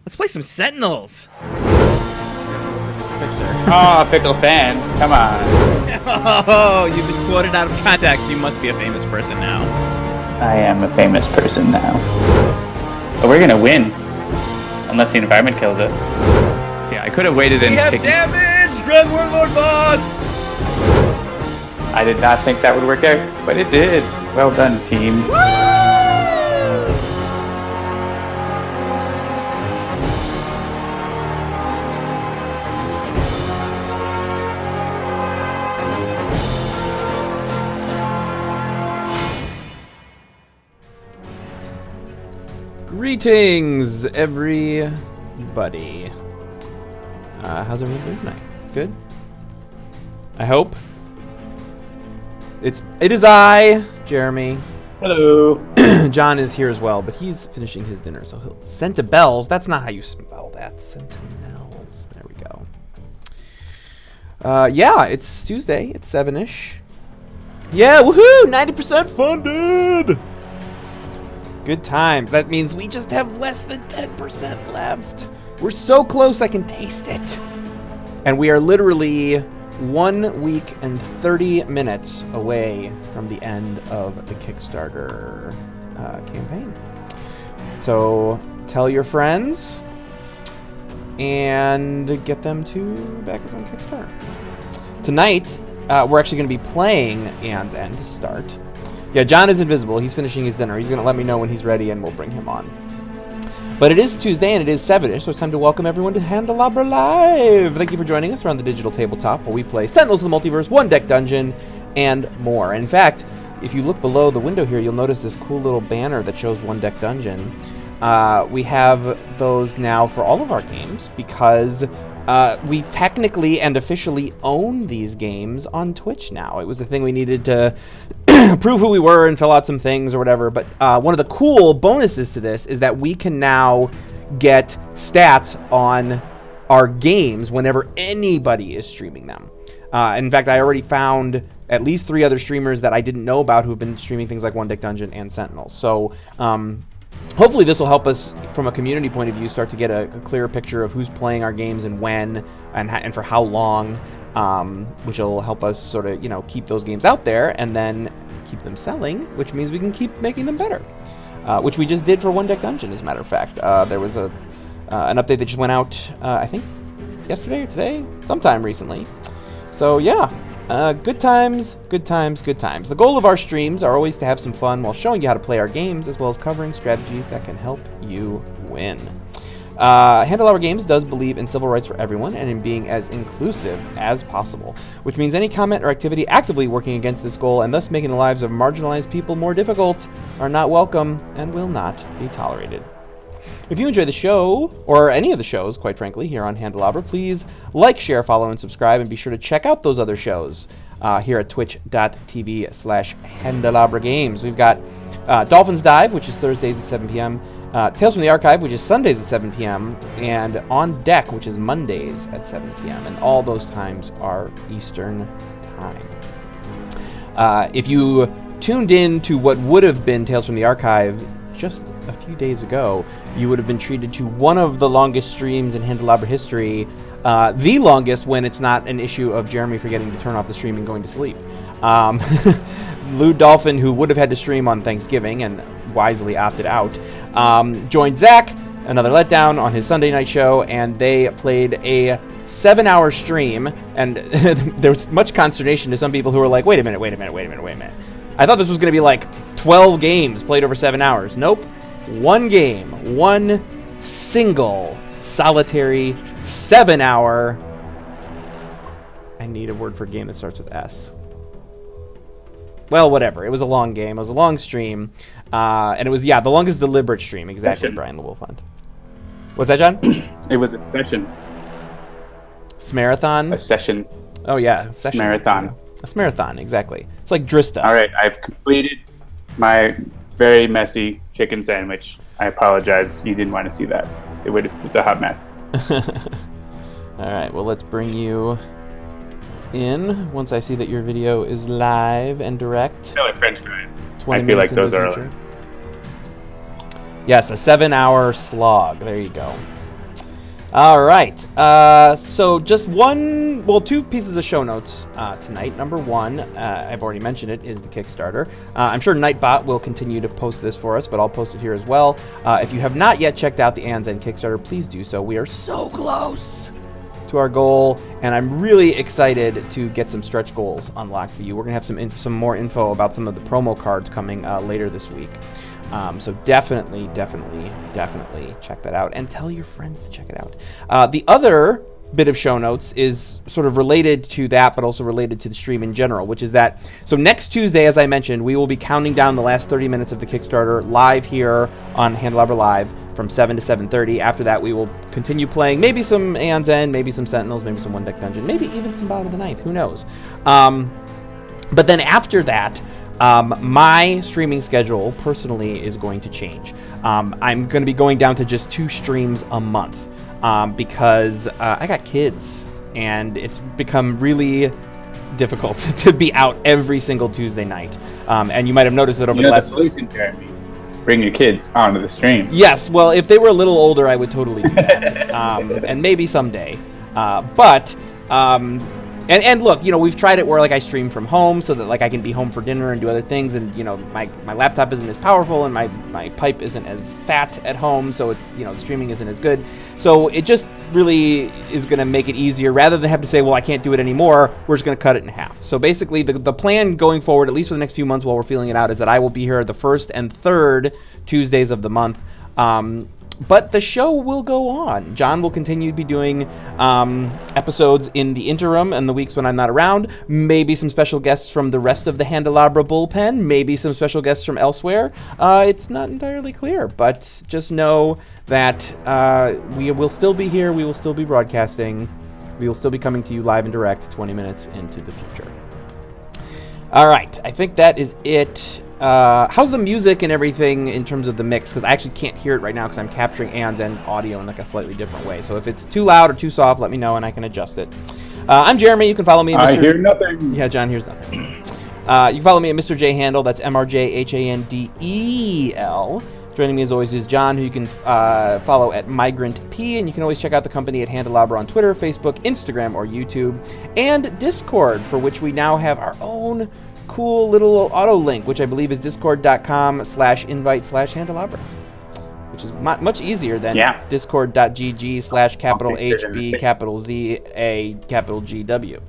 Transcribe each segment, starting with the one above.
Let's play some Sentinels. Oh, fickle fans, come on. Oh, you've been quoted out of context. You must be a famous person now. I am a famous person now. But we're gonna win. Unless the environment kills us. See, I could have waited and We have damage! Dread Warlord boss! I did not think that would work out, but it did. Well done, team. Greetings, everybody. How's everyone doing tonight? Good? I hope. It is I, Jeremy. Hello. John is here as well, but he's finishing his dinner, so he'll... Sentinels? That's not how you spell that. Sentinels. There we go. Yeah, it's Tuesday. It's 7-ish. Yeah, woohoo! 90% funded! Good times. That means we just have less than 10% left. We're so close I can taste it. And we are literally 1 week and 30 minutes away from the end of the Kickstarter campaign. So tell your friends and get them to back us on Kickstarter. Tonight, we're actually going to be playing Aeon's End to start. Yeah, John is invisible. He's finishing his dinner. He's going to let me know when he's ready, and we'll bring him on. But it is Tuesday, and it is 7-ish, so it's time to welcome everyone to Handelabra Live! Thank you for joining us around the digital tabletop, where we play Sentinels of the Multiverse, One Deck Dungeon, and more. In fact, if you look below the window here, you'll notice this cool little banner that shows One Deck Dungeon. We have those now for all of our games, because we technically and officially own these games on Twitch now. It was a thing we needed to prove who we were and fill out some things or whatever. But one of the cool bonuses to this is that we can now get stats on our games whenever anybody is streaming them. In fact, I already found at least 3 other streamers that I didn't know about who've been streaming things like One Deck Dungeon and Sentinels. So hopefully this will help us, from a community point of view, start to get a clearer picture of who's playing our games and when and for how long, which will help us sort of, keep those games out there and then keep them selling, which means we can keep making them better, which we just did for One Deck Dungeon, as a matter of fact. There was an update that just went out, I think, yesterday or today, sometime recently. So yeah. Good times, good times, good times. The goal of our streams are always to have some fun while showing you how to play our games, as well as covering strategies that can help you win. Handelabra Games does believe in civil rights for everyone and in being as inclusive as possible, which means any comment or activity actively working against this goal and thus making the lives of marginalized people more difficult are not welcome and will not be tolerated. If you enjoy the show, or any of the shows, quite frankly, here on Handelabra, please like, share, follow, and subscribe, and be sure to check out those other shows here at twitch.tv/Handelabra Games. We've got Dolphins Dive, which is Thursdays at 7 p.m., Tales from the Archive, which is Sundays at 7 p.m., and On Deck, which is Mondays at 7 p.m., and all those times are Eastern Time. If you tuned in to what would have been Tales from the Archive just a few days ago, you would have been treated to one of the longest streams in Handelabra history, the longest when it's not an issue of Jeremy forgetting to turn off the stream and going to sleep. Lou Dolphin, who would have had to stream on Thanksgiving and wisely opted out, joined Zach, another letdown, on his Sunday night show, and they played a 7-hour stream, and there was much consternation to some people who were like, wait a minute. I thought this was going to be like 12 games played over 7 hours. Nope. One game. One single solitary 7-hour. I need a word for game that starts with S. Well, whatever. It was a long game. It was a long stream. And it was, the longest deliberate stream. Exactly, Session. Brian LeWolfund. What's that, John? It was a session. Smarathon? A session. Oh, yeah. Session. Marathon. A smarathon, exactly. It's like Drista. All right, I've completed my very messy chicken sandwich. I apologize. You didn't want to see that. It's a hot mess. All right, well, let's bring you in once I see that your video is live and direct. They're like French fries. 20 I feel like minutes those into are the future. Yes, a 7-hour slog. There you go. All right. So just two pieces of show notes tonight. Number one, I've already mentioned it, is the Kickstarter. I'm sure Nightbot will continue to post this for us, but I'll post it here as well. If you have not yet checked out the Aeon's End Kickstarter, please do so. We are so close to our goal, and I'm really excited to get some stretch goals unlocked for you. We're going to have some more info about some of the promo cards coming later this week. So definitely check that out and tell your friends to check it out. The other bit of show notes is sort of related to that, but also related to the stream in general, which is that, so next Tuesday, as I mentioned, we will be counting down the last 30 minutes of the Kickstarter live here on Handelabra Live from 7 to 7:30. After that, we will continue playing maybe some Aeon's End, maybe some Sentinels, maybe some One Deck Dungeon, maybe even some Bottom of the Ninth, who knows. But then after that, my streaming schedule personally is going to change. I'm going to be going down to just 2 streams a month because I got kids and it's become really difficult to be out every single Tuesday night. And you might have noticed that over the last... the solution, Jeremy. Bring your kids onto the stream. Yes, well, if they were a little older, I would totally do that. And maybe someday. And look, we've tried it where like I stream from home so that like I can be home for dinner and do other things, and my laptop isn't as powerful and my pipe isn't as fat at home, so it's the streaming isn't as good. So it just really is going to make it easier rather than have to say, well, I can't do it anymore. We're just going to cut it in half. So basically the plan going forward, at least for the next few months while we're feeling it out, is that I will be here the first and third Tuesdays of the month. But the show will go on. John will continue to be doing episodes in the interim and the weeks when I'm not around. Maybe some special guests from the rest of the Handelabra bullpen. Maybe some special guests from elsewhere. It's not entirely clear, but just know that we will still be here. We will still be broadcasting. We will still be coming to you live and direct 20 minutes into the future. All right. I think that is it. How's the music and everything in terms of the mix? Because I actually can't hear it right now because I'm capturing Aeon's End audio in like a slightly different way. So if it's too loud or too soft, let me know and I can adjust it. I'm Jeremy. You can follow me at I hear nothing. Yeah, John hears nothing. You can follow me at Mr. J Handel. That's MRJHANDEL. Joining me as always is John, who you can follow at Migrant P, and you can always check out the company at Handelabra on Twitter, Facebook, Instagram, or YouTube, and Discord, for which we now have our own cool little auto link, which I believe is discord.com/invite/Handelabra, which is much easier than discord.gg/HB_ZA_GW.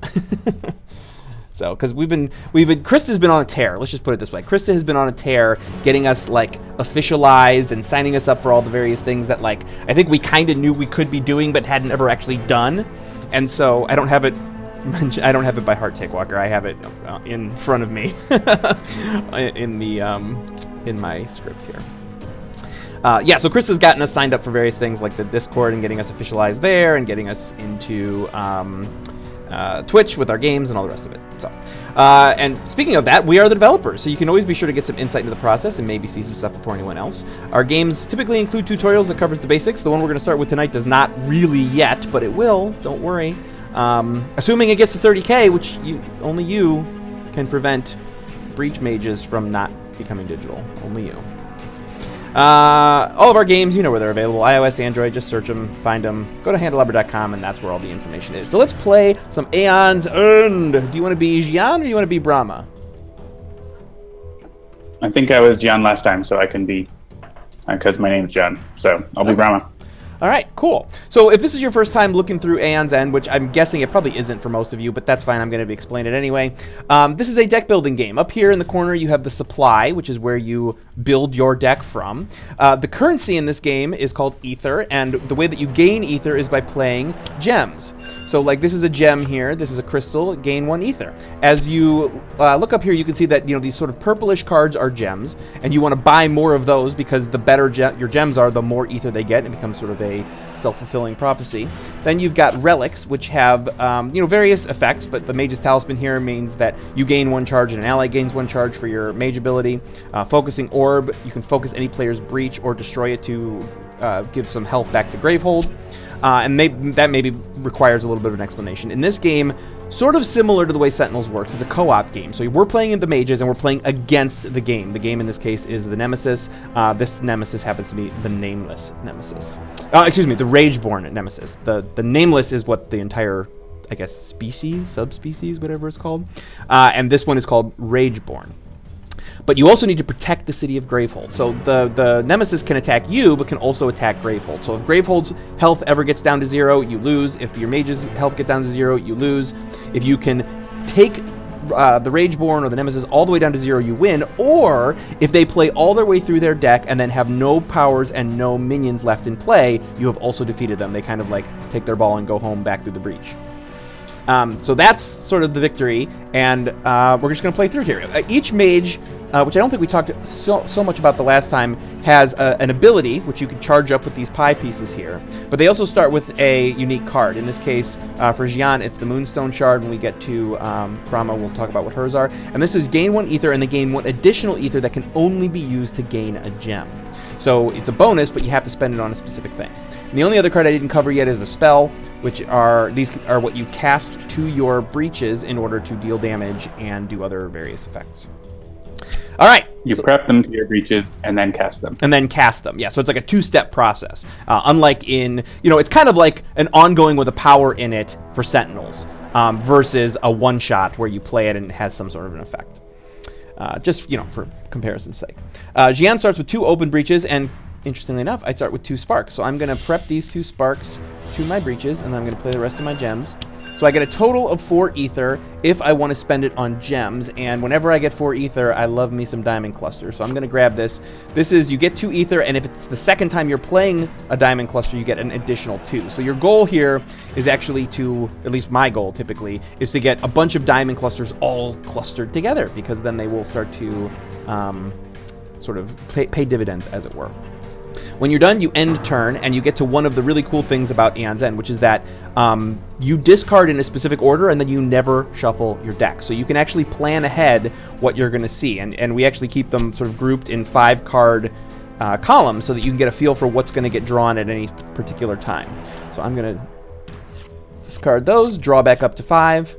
So, because Krista's been on a tear. Let's just put it this way: Krista has been on a tear, getting us like officialized and signing us up for all the various things that like I think we kind of knew we could be doing but hadn't ever actually done. And so I don't have it by heart, Takewalker. I have it in front of me in my script here. So Krista's gotten us signed up for various things like the Discord and getting us officialized there and getting us into Twitch with our games and all the rest of it. So, and speaking of that, we are the developers, so you can always be sure to get some insight into the process and maybe see some stuff before anyone else. Our games typically include tutorials that covers the basics. The one we're going to start with tonight does not really yet, but it will. Don't worry. Assuming it gets to 30K, which only you can prevent breach mages from not becoming digital. Only you. All of our games, you know where they're available. iOS, Android, just search them, find them. Go to handelabra.com, and that's where all the information is. So let's play some Aeon's End. Do you want to be Jian or do you want to be Brahma? I think I was Jian last time, so I can be, because my name's Jian. So I'll be Brahma. All right, cool. So if this is your first time looking through Aeon's End, which I'm guessing it probably isn't for most of you, but that's fine. I'm going to explain it anyway. This is a deck building game. Up here in the corner, you have the supply, which is where you build your deck from. The currency in this game is called Ether, and the way that you gain Ether is by playing gems. So like this is a gem here, this is a crystal, gain 1 Ether. As you look up here, you can see that these sort of purplish cards are gems, and you want to buy more of those because the better your gems are, the more Ether they get, and it becomes sort of a self-fulfilling prophecy. Then you've got relics, which have various effects, but the Mage's Talisman here means that you gain 1 charge and an ally gains 1 charge for your mage ability. Focusing Orb, you can focus any player's breach or destroy it to give some health back to Gravehold. and that maybe requires a little bit of an explanation. In this game, sort of similar to the way Sentinels works, it's a co-op game. So we're playing in the mages, and we're playing against the game. The game in this case is the Nemesis. This Nemesis happens to be the Nameless Nemesis. Excuse me, the Rageborn Nemesis. The Nameless is what the entire, I guess, species, subspecies, whatever it's called. And this one is called Rageborn. But you also need to protect the city of Gravehold. So the Nemesis can attack you, but can also attack Gravehold. So if Gravehold's health ever gets down to 0, you lose. If your mage's health gets down to 0, you lose. If you can take the Rageborn or the Nemesis all the way down to 0, you win. Or if they play all their way through their deck and then have no powers and no minions left in play, you have also defeated them. They kind of like take their ball and go home back through the breach. So that's sort of the victory, and we're just going to play through it here. Each mage, which I don't think we talked so much about the last time, has an ability, which you can charge up with these pie pieces here. But they also start with a unique card. In this case, for Xian, it's the Moonstone Shard. When we get to Brahma, we'll talk about what hers are. And this is gain 1 ether, and then gain 1 additional ether that can only be used to gain a gem. So it's a bonus, but you have to spend it on a specific thing. And the only other card I didn't cover yet is a spell, which are what you cast to your breaches in order to deal damage and do other various effects. All right. You prep them to your breaches and then cast them. Yeah, so it's like a 2-step process. Unlike in, it's kind of like an ongoing with a power in it for Sentinels versus a one-shot where you play it and it has some sort of an effect. Just, for comparison's sake. Xian starts with 2 open breaches, and interestingly enough, I start with 2 sparks. So I'm going to prep these 2 sparks to my breaches, and then I'm going to play the rest of my gems. So I get a total of 4 ether if I want to spend it on gems, and whenever I get 4 ether, I love me some diamond cluster. So I'm going to grab this. This is, you get 2 ether, and if it's the second time you're playing a diamond cluster, you get an additional 2. So your goal here is actually to, at least my goal typically, is to get a bunch of diamond clusters all clustered together, because then they will start to sort of pay dividends, as it were. When you're done, you end turn, and you get to one of the really cool things about Aeon's End, which is that you discard in a specific order, and then you never shuffle your deck. So you can actually plan ahead what you're going to see, and we actually keep them sort of grouped in 5-card columns so that you can get a feel for what's going to get drawn at any particular time. So I'm going to discard those, draw back up to 5,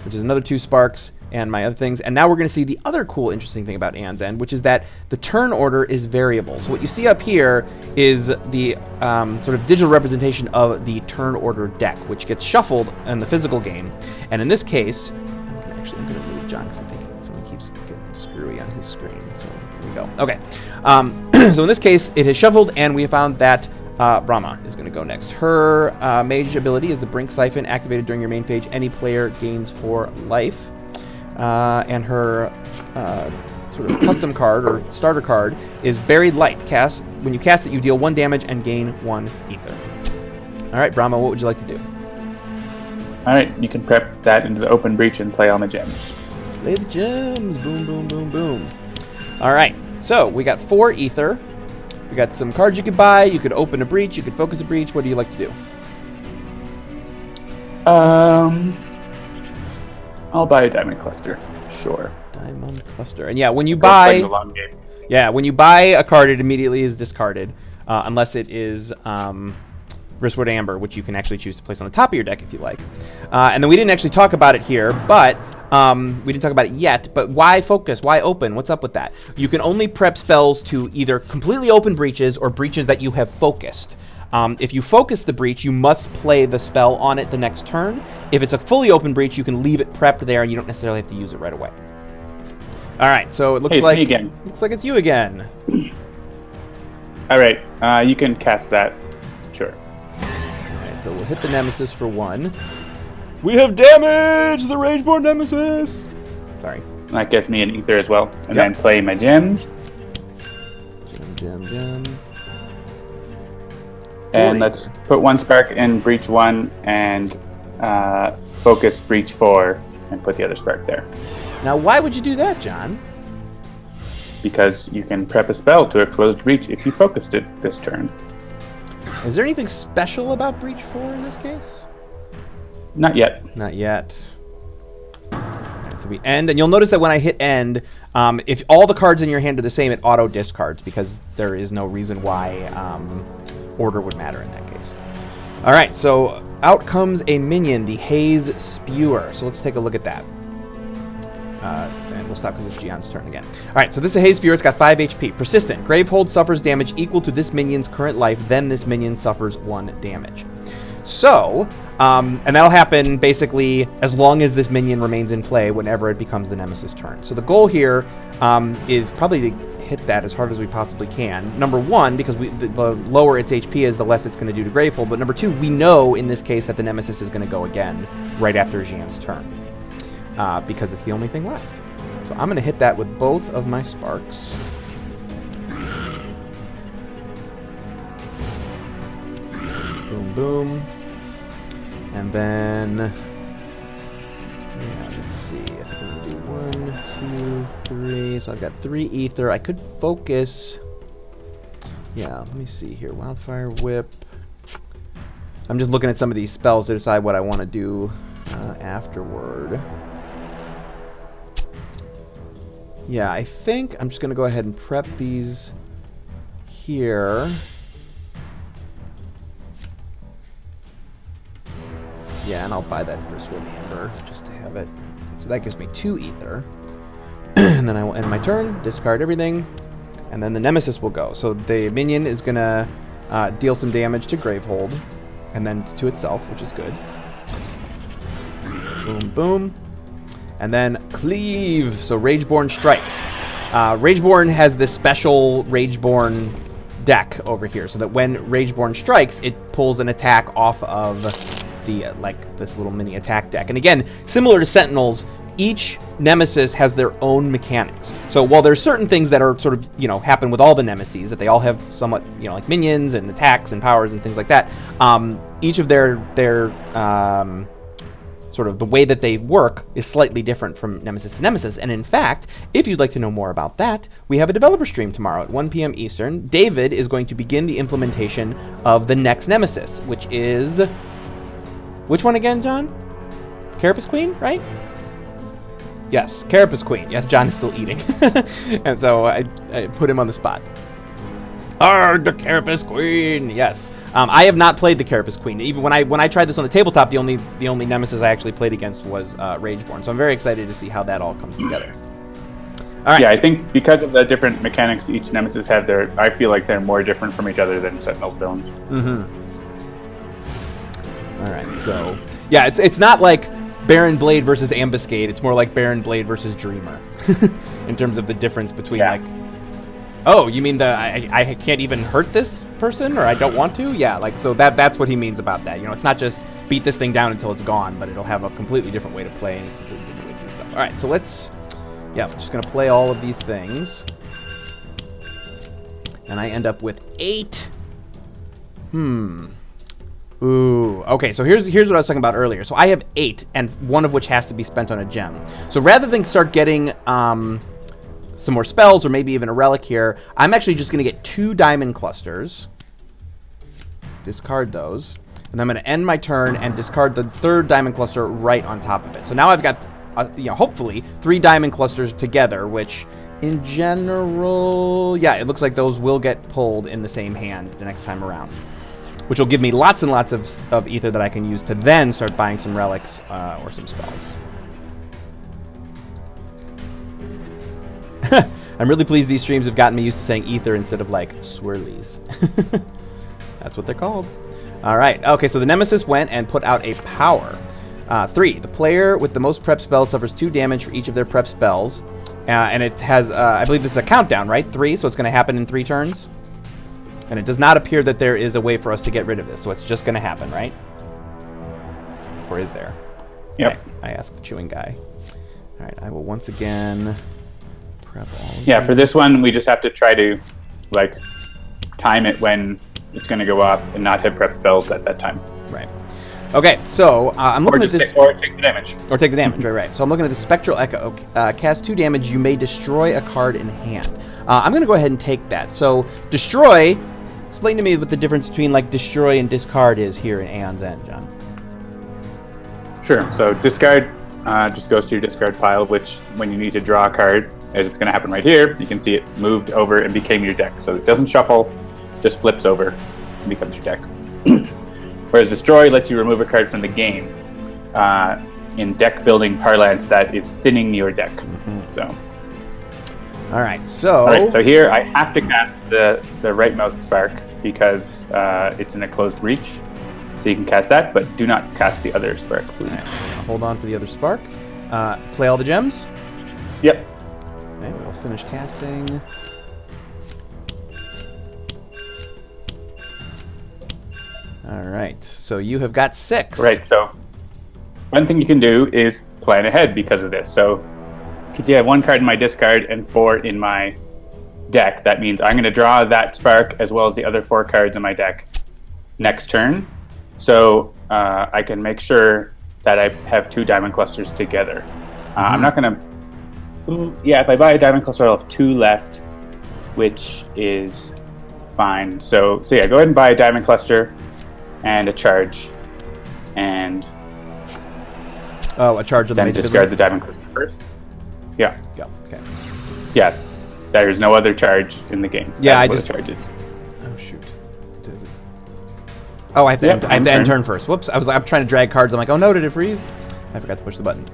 which is another 2 sparks, and my other things. And now we're going to see the other cool, interesting thing about Aeon's End, which is that the turn order is variable. So what you see up here is the sort of digital representation of the turn order deck, which gets shuffled in the physical game. And in this case, I'm going to move John, because I think something keeps getting screwy on his screen. So there we go. Okay. So in this case, it has shuffled, and we have found that Brahma is going to go next. Her mage ability is the Brink Siphon, activated during your main phase. Any player gains 4 life. And her sort of custom card or starter card is Buried Light. When you cast it, you deal 1 damage and gain 1 ether. All right, Brahma, what would you like to do? All right, you can prep that into the open breach and play all my gems. Play the gems. Boom, boom, boom, boom. All right, so we got 4 ether. We got some cards you could buy. You could open a breach. You could focus a breach. What do you like to do? I'll buy a diamond cluster. Sure. Diamond cluster. And yeah, when you buy a card, it immediately is discarded, unless it is Wristward Amber, which you can actually choose to place on the top of your deck if you like. And then we didn't actually talk about it here, but we didn't talk about it yet. But why focus? Why open? What's up with that? You can only prep spells to either completely open breaches or breaches that you have focused. If you focus the breach, you must play the spell on it the next turn. If it's a fully open breach, you can leave it prepped there, and you don't necessarily have to use it right away. All right, so it looks it's like me again. Looks like it's you again. All right, you can cast that. Sure. All right, so we'll hit the Nemesis for 1. We have damaged the Rageborn Nemesis. Sorry. And that gives me an ether as well, and then play my gems. Gem. And let's put 1 spark in breach 1 and focus breach 4 and put the other spark there. Now, why would you do that, John? Because you can prep a spell to a closed breach if you focused it this turn. Is there anything special about breach 4 in this case? Not yet. Not yet. So we end, and you'll notice that when I hit end, if all the cards in your hand are the same, it auto discards because there is no reason why order would matter in that case. All right, so out comes a minion, the Haze Spewer. So let's take a look at that. And we'll stop because it's Gion's turn again. All right, so this is a Haze Spewer. It's got 5 HP. Persistent. Gravehold suffers damage equal to this minion's current life. Then this minion suffers 1 damage. So, and that'll happen basically as long as this minion remains in play whenever it becomes the Nemesis turn. So the goal here is probably to hit that as hard as we possibly can. Number 1, because the lower its HP is, the less it's going to do to Gravehold. But number 2, we know in this case that the Nemesis is going to go again right after Xian's turn. Because it's the only thing left. So I'm going to hit that with both of my sparks. Boom, boom. And then, yeah, let's see. I think I'm going to do 1, 2, 3. So I've got 3 ether. I could focus. Yeah, let me see here. Wildfire Whip. I'm just looking at some of these spells to decide what I want to do afterward. Yeah, I think I'm just going to go ahead and prep these here. Yeah, and I'll buy that first one, Amber, just to have it. So that gives me 2 ether. And then I will end my turn, discard everything, and then the Nemesis will go. So the minion is going to deal some damage to Gravehold, and then to itself, which is good. Boom, boom. And then Cleave. So Rageborn strikes. Rageborn has this special Rageborn deck over here, so that when Rageborn strikes, it pulls an attack off of the like this little mini attack deck. And again, similar to Sentinels, each Nemesis has their own mechanics. So while there's certain things that are sort of, you know, happen with all the Nemesis, that they all have somewhat, you know, like minions and attacks and powers and things like that, each of their sort of the way that they work is slightly different from Nemesis to Nemesis. And in fact, if you'd like to know more about that, we have a developer stream tomorrow at 1 p.m. Eastern. David is going to begin the implementation of the next Nemesis, which is... Which one again, John? Carapace Queen, right? Yes, Carapace Queen. Yes, John is still eating. And so I put him on the spot. Arrgh, the Carapace Queen. Yes. I have not played the Carapace Queen. Even when I tried this on the tabletop, the only Nemesis I actually played against was Rageborn. So I'm very excited to see how that all comes together. All right. Yeah, I think because of the different mechanics each Nemesis have, I feel like they're more different from each other than Sentinels villains. Mm-hmm. All right, so yeah, it's not like Baron Blade versus Ambuscade. It's more like Baron Blade versus Dreamer in terms of the difference between like, oh, you mean I can't even hurt this person, or I don't want to? Yeah, like, so that's what he means about that. You know, it's not just beat this thing down until it's gone, but it'll have a completely different way to play and a completely different way to do stuff. All right, so let's, yeah, I'm just gonna play all of these things, and I end up with 8. Ooh, okay, so here's what I was talking about earlier. So I have 8, and 1 of which has to be spent on a gem. So rather than start getting some more spells, or maybe even a relic here, I'm actually just going to get 2 diamond clusters. Discard those. And I'm going to end my turn and discard the 3rd diamond cluster right on top of it. So now I've got, you know, hopefully 3 diamond clusters together, which in general, yeah, it looks like those will get pulled in the same hand the next time around, which will give me lots and lots of ether that I can use to then start buying some relics or some spells. I'm really pleased these streams have gotten me used to saying ether instead of like swirlies. That's what they're called. All right. Okay, so the Nemesis went and put out a power. 3. The player with the most prep spells suffers 2 damage for each of their prep spells. And it has, I believe this is a countdown, right? 3, so it's going to happen in 3 turns. And it does not appear that there is a way for us to get rid of this, so it's just going to happen, right? Or is there? Yep. Okay, I asked the chewing guy. All right, I will once again prep all of Yeah, for this one, we just have to try to, like, time it when it's going to go off and not hit prep spells at that time. Right. Okay, so I'm looking at this... Or take the damage. Or take the damage, right. So I'm looking at the Spectral Echo. Cast 2 damage, you may destroy a card in hand. I'm going to go ahead and take that. So, destroy... Explain to me what the difference between, like, destroy and discard is here in Aeon's End, John. Sure. So, discard just goes to your discard pile, which, when you need to draw a card, as it's going to happen right here, you can see it moved over and became your deck. So, it doesn't shuffle, just flips over and becomes your deck. Whereas Destroy lets you remove a card from the game. In deck building parlance, that is thinning your deck. So. All right, so. All right, so here I have to cast the rightmost spark because it's in a closed reach. So you can cast that, but do not cast the other spark, please. Right, hold on for the other spark. Play all the gems. Yep. Okay, we'll finish casting. All right, so you have got 6. Right, so one thing you can do is plan ahead because of this. So, because you have 1 card in my discard and 4 in my deck, that means I'm going to draw that spark as well as the other 4 cards in my deck next turn. So I can make sure that I have 2 diamond clusters together. I'm not going to... Yeah, if I buy a diamond cluster, I'll have 2 left, which is fine. So yeah, go ahead and buy a diamond cluster and a charge, and a charge of the then discard the diamond cluster first. Yeah. Okay. Yeah. There's no other charge in the game. Yeah, I That's just. what a charge is. Oh shoot. Oh, I have to. I have to end turn first. Whoops. I'm trying to drag cards. I'm like, oh no, did it freeze? I forgot to push the button.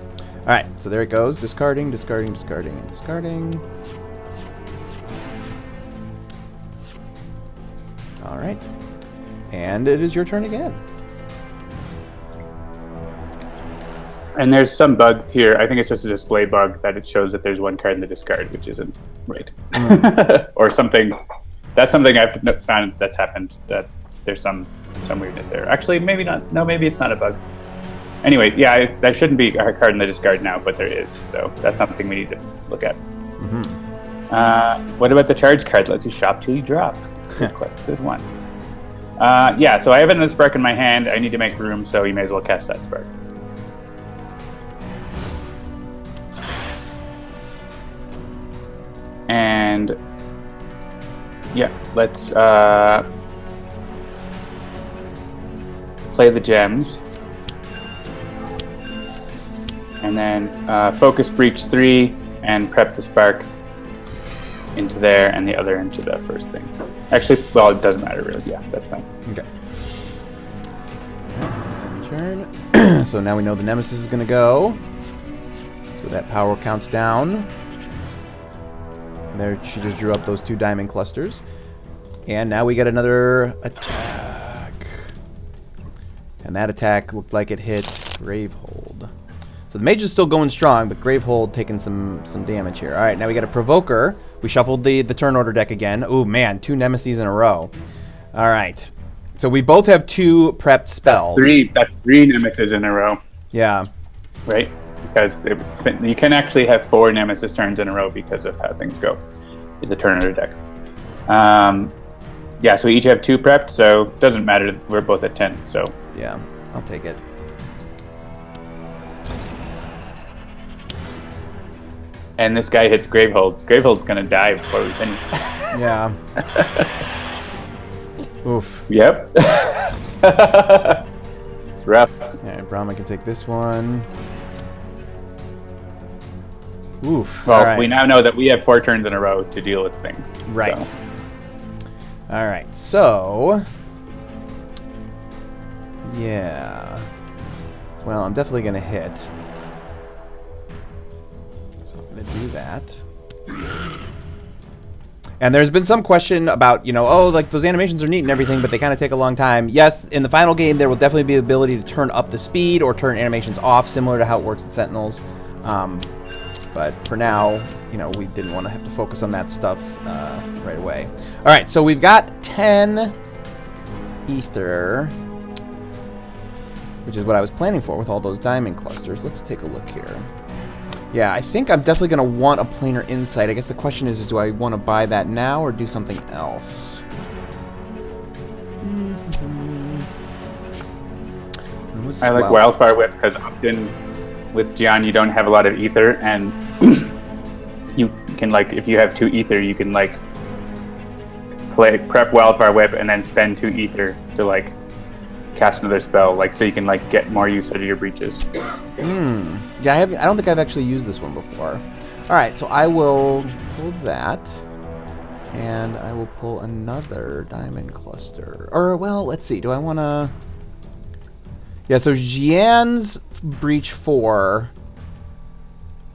All right. So there it goes. Discarding, discarding, discarding, and discarding. All right. And it is your turn again. And there's some bug here. I think it's just a display bug that it shows that there's 1 card in the discard, which isn't right. Or something. That's something I've found that's happened. That there's some weirdness there. Actually, maybe not. No, maybe it's not a bug. Anyway, yeah, there shouldn't be a card in the discard now, but there is. So that's something we need to look at. What about the charge card? Lets you shop till you drop. Good question. Good one. Yeah, so I have another spark in my hand. I need to make room, so you may as well cast that spark. And yeah, let's play the gems. And then focus breach 3 and prep the spark into there and the other into the first thing. Actually, well, it doesn't matter really. Yeah, that's fine. Okay. And turn. So now we know the Nemesis is going to go. So that power counts down. There, she just drew up those 2 diamond clusters. And now we get another attack. And that attack looked like it hit Gravehold. So the mage is still going strong, but Gravehold taking some damage here. All right, now we got a Provoker. We shuffled the turn order deck again. Oh man, 2 Nemesis in a row. All right. So we both have 2 prepped spells. That's 3 Nemesis in a row. Yeah. Right? Because you can actually have 4 Nemesis turns in a row because of how things go in the turn order deck. Yeah, so we each have 2 prepped, so it doesn't matter. We're both at 10, so. Yeah, I'll take it. And this guy hits Gravehold. Gravehold's gonna die before we finish. Yeah. Oof. Yep. It's rough. Alright, Brahma can take this one. Oof. Well, All right. we now know that we have 4 turns in a row to deal with things. Right. So. Alright, so... Yeah. Well, I'm definitely going to hit. So I'm going to do that. And there's been some question about, you know, oh, like those animations are neat and everything, but they kind of take a long time. Yes, in the final game, there will definitely be the ability to turn up the speed or turn animations off, similar to how it works in Sentinels. But for now, you know, we didn't want to have to focus on that stuff right away. All right, so we've got 10 ether, which is what I was planning for with all those diamond clusters. Let's take a look here. Yeah, I think I'm definitely going to want a planar insight. I guess the question is do I want to buy that now or do something else? I like Wildfire Whip because often with Gian you don't have a lot of ether, and you can, like, if you have 2 ether, you can like prep Wildfire Whip and then spend 2 ether to like cast another spell, like, so you can like get more use out of your breaches. Yeah, I don't think I've actually used this one before. All right, so I will pull that, and I will pull another diamond cluster. Or, well, let's see. Do I want to... Yeah, so Jian's Breach 4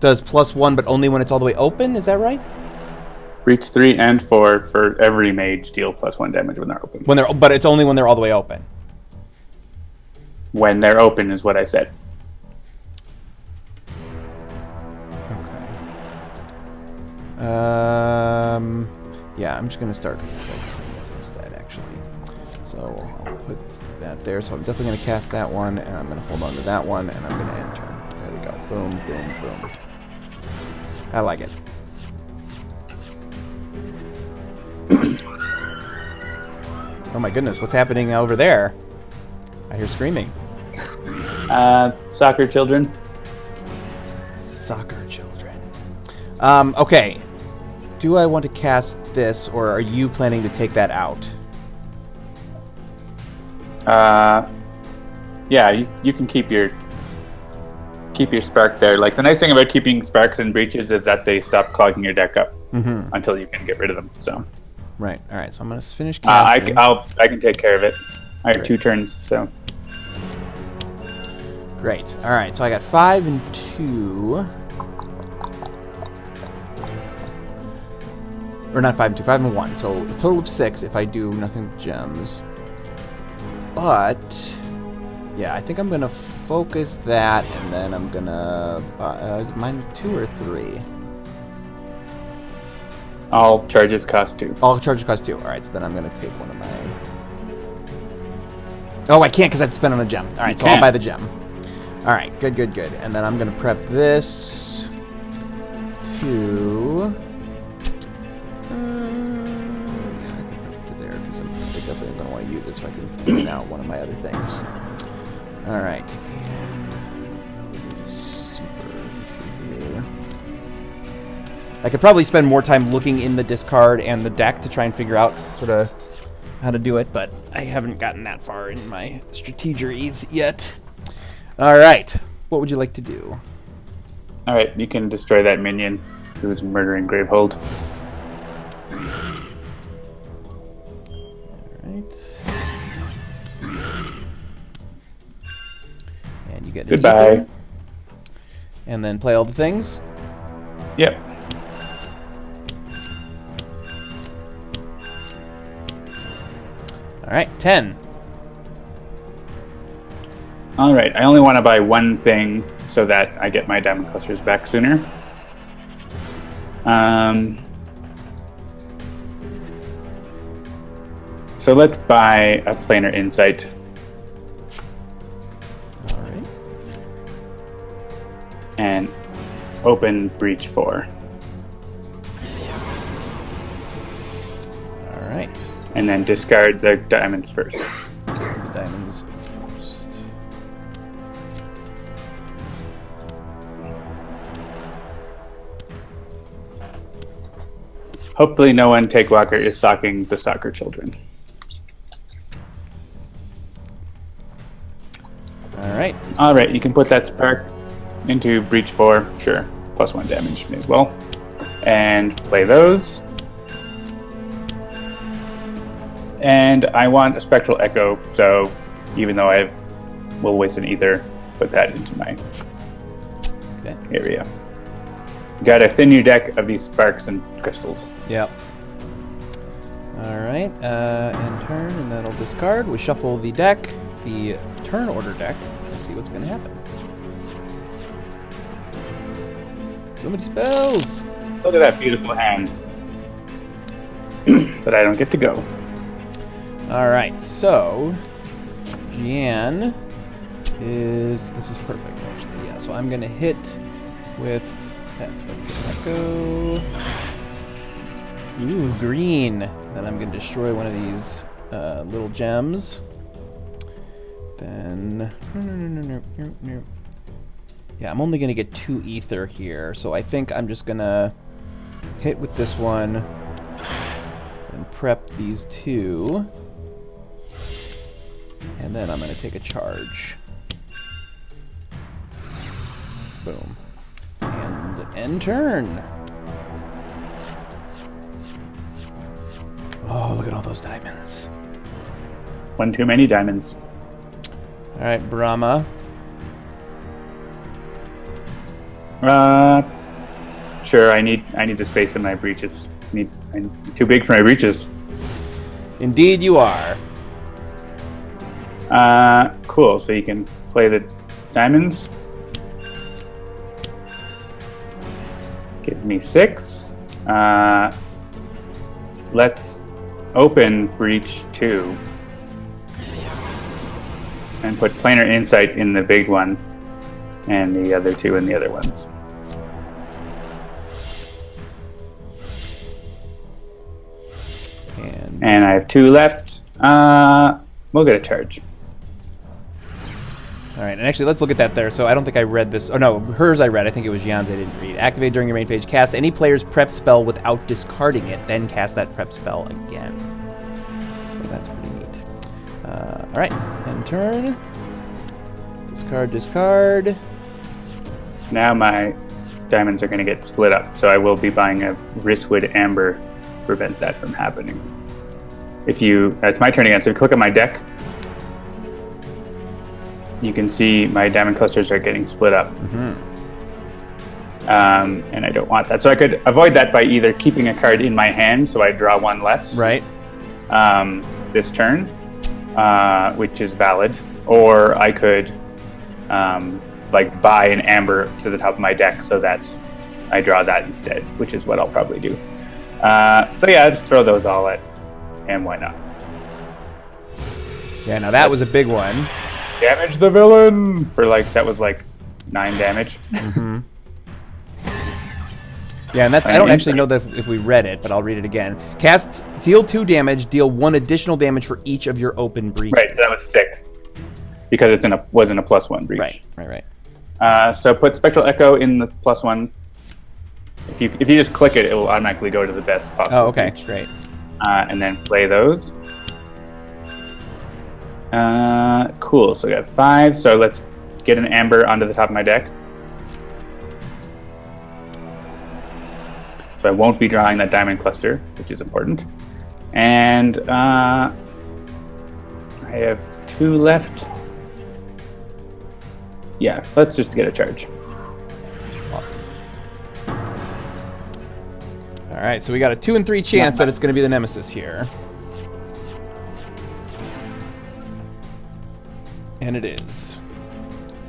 does +1, but only when it's all the way open. Is that right? Breach 3 and 4 for every mage deal +1 damage when they're open. But it's only when they're all the way open. When they're open is what I said. Okay. Yeah, I'm just gonna start focusing this instead, actually. So I'll put that there. So I'm definitely gonna cast that one, and I'm gonna hold on to that one, and I'm gonna enter. There we go. Boom, boom, boom. I like it. Oh my goodness, what's happening over there? I hear screaming. Soccer children. Soccer children. Okay. Do I want to cast this, or are you planning to take that out? Yeah, you can keep your spark there. Like, the nice thing about keeping sparks and breaches is that they stop clogging your deck up until you can get rid of them. So. Right. All right. So I'm gonna finish casting. I can take care of it. I have 2 turns, so. Great. All right. So I got 5 and 2. Or not 5 and 2, 5 and 1. So a total of 6 if I do nothing but gems. But yeah, I think I'm gonna focus that, and then I'm gonna is it mine 2 or 3? All charges cost 2. All charges cost 2. All right. So then I'm gonna take one of my. Oh, I can't because I have to spend on a gem. All right. So I'll buy the gem. All right. Good. Good. Good. And then I'm gonna prep this to. Definitely going to want to use it so I can figure out one of my other things. All right, and here. I could probably spend more time looking in the discard and the deck to try and figure out sort of how to do it, but I haven't gotten that far in my strategies yet. All right, what would you like to do? All right, you can destroy that minion who's murdering Gravehold. And you get goodbye. Ether, and then play all the things. Yep. All right, 10. All right, I only want to buy one thing so that I get my diamond clusters back sooner. So let's buy a planar insight. All right. And open breach 4. All right. And then discard the diamonds first. Discard the diamonds first. Hopefully no one take Walker is socking the soccer children. All right, you can put that spark into breach 4, sure, +1 damage may as well, and play those. And I want a spectral echo, so even though I will waste an ether, put that into my area. You gotta thin your deck of these sparks and crystals. Yep. All right, end turn, and then I'll discard. We shuffle the deck, the turn order deck. Let's see what's gonna happen. So many spells. Look at that beautiful hand. But I don't get to go. All right, so Jian is. This is perfect, actually. Yeah. So I'm gonna hit with that Echo. Ooh, green. Then I'm gonna destroy one of these little gems. Then yeah, I'm only gonna get 2 ether here, so I think I'm just gonna hit with this one and prep these 2, and then I'm gonna take a charge. Boom. And end turn. Oh, look at all those diamonds. One too many diamonds. All right, Brahma. Sure. I need the space in my breeches. I'm too big for my breeches. Indeed, you are. Cool. So you can play the diamonds. Give me 6. Let's open breach 2 and put planar insight in the big one and the other 2 in the other ones. And I have 2 left. We'll get a charge. All right, and actually, let's look at that there. So I don't think I read this. Oh, no, hers I read. I think it was Jan's I didn't read. Activate during your main phase. Cast any player's prep spell without discarding it. Then cast that prep spell again. So that's pretty neat. All right, end turn. Discard. Now my diamonds are going to get split up, so I will be buying a Wristwood Amber to prevent that from happening. It's my turn again, so if you click on my deck, you can see my diamond clusters are getting split up. Mm-hmm. And I don't want that. So I could avoid that by either keeping a card in my hand, so I draw 1 less. Right. This turn, which is valid. Or I could buy an amber to the top of my deck so that I draw that instead, which is what I'll probably do. So yeah, just throw those all at, and why not? Yeah, now that was a big one. Damage the villain for that was 9 damage. Mm-hmm. Yeah, and I don't actually know if we read it, but I'll read it again. Deal 2 damage, deal 1 additional damage for each of your open breaches. Right, so that was 6. Because it wasn't a +1 breach. Right. So put Spectral Echo in the +1. If you just click it, it will automatically go to the best possible. Oh, okay, breach. great. And then play those. Cool. So we got 5. So let's get an amber onto the top of my deck. So I won't be drawing that diamond cluster, which is important. And I have 2 left. Yeah, let's just get a charge. Awesome. All right, so we got a 2 and 3 chance that it's going to be the Nemesis here. And it is.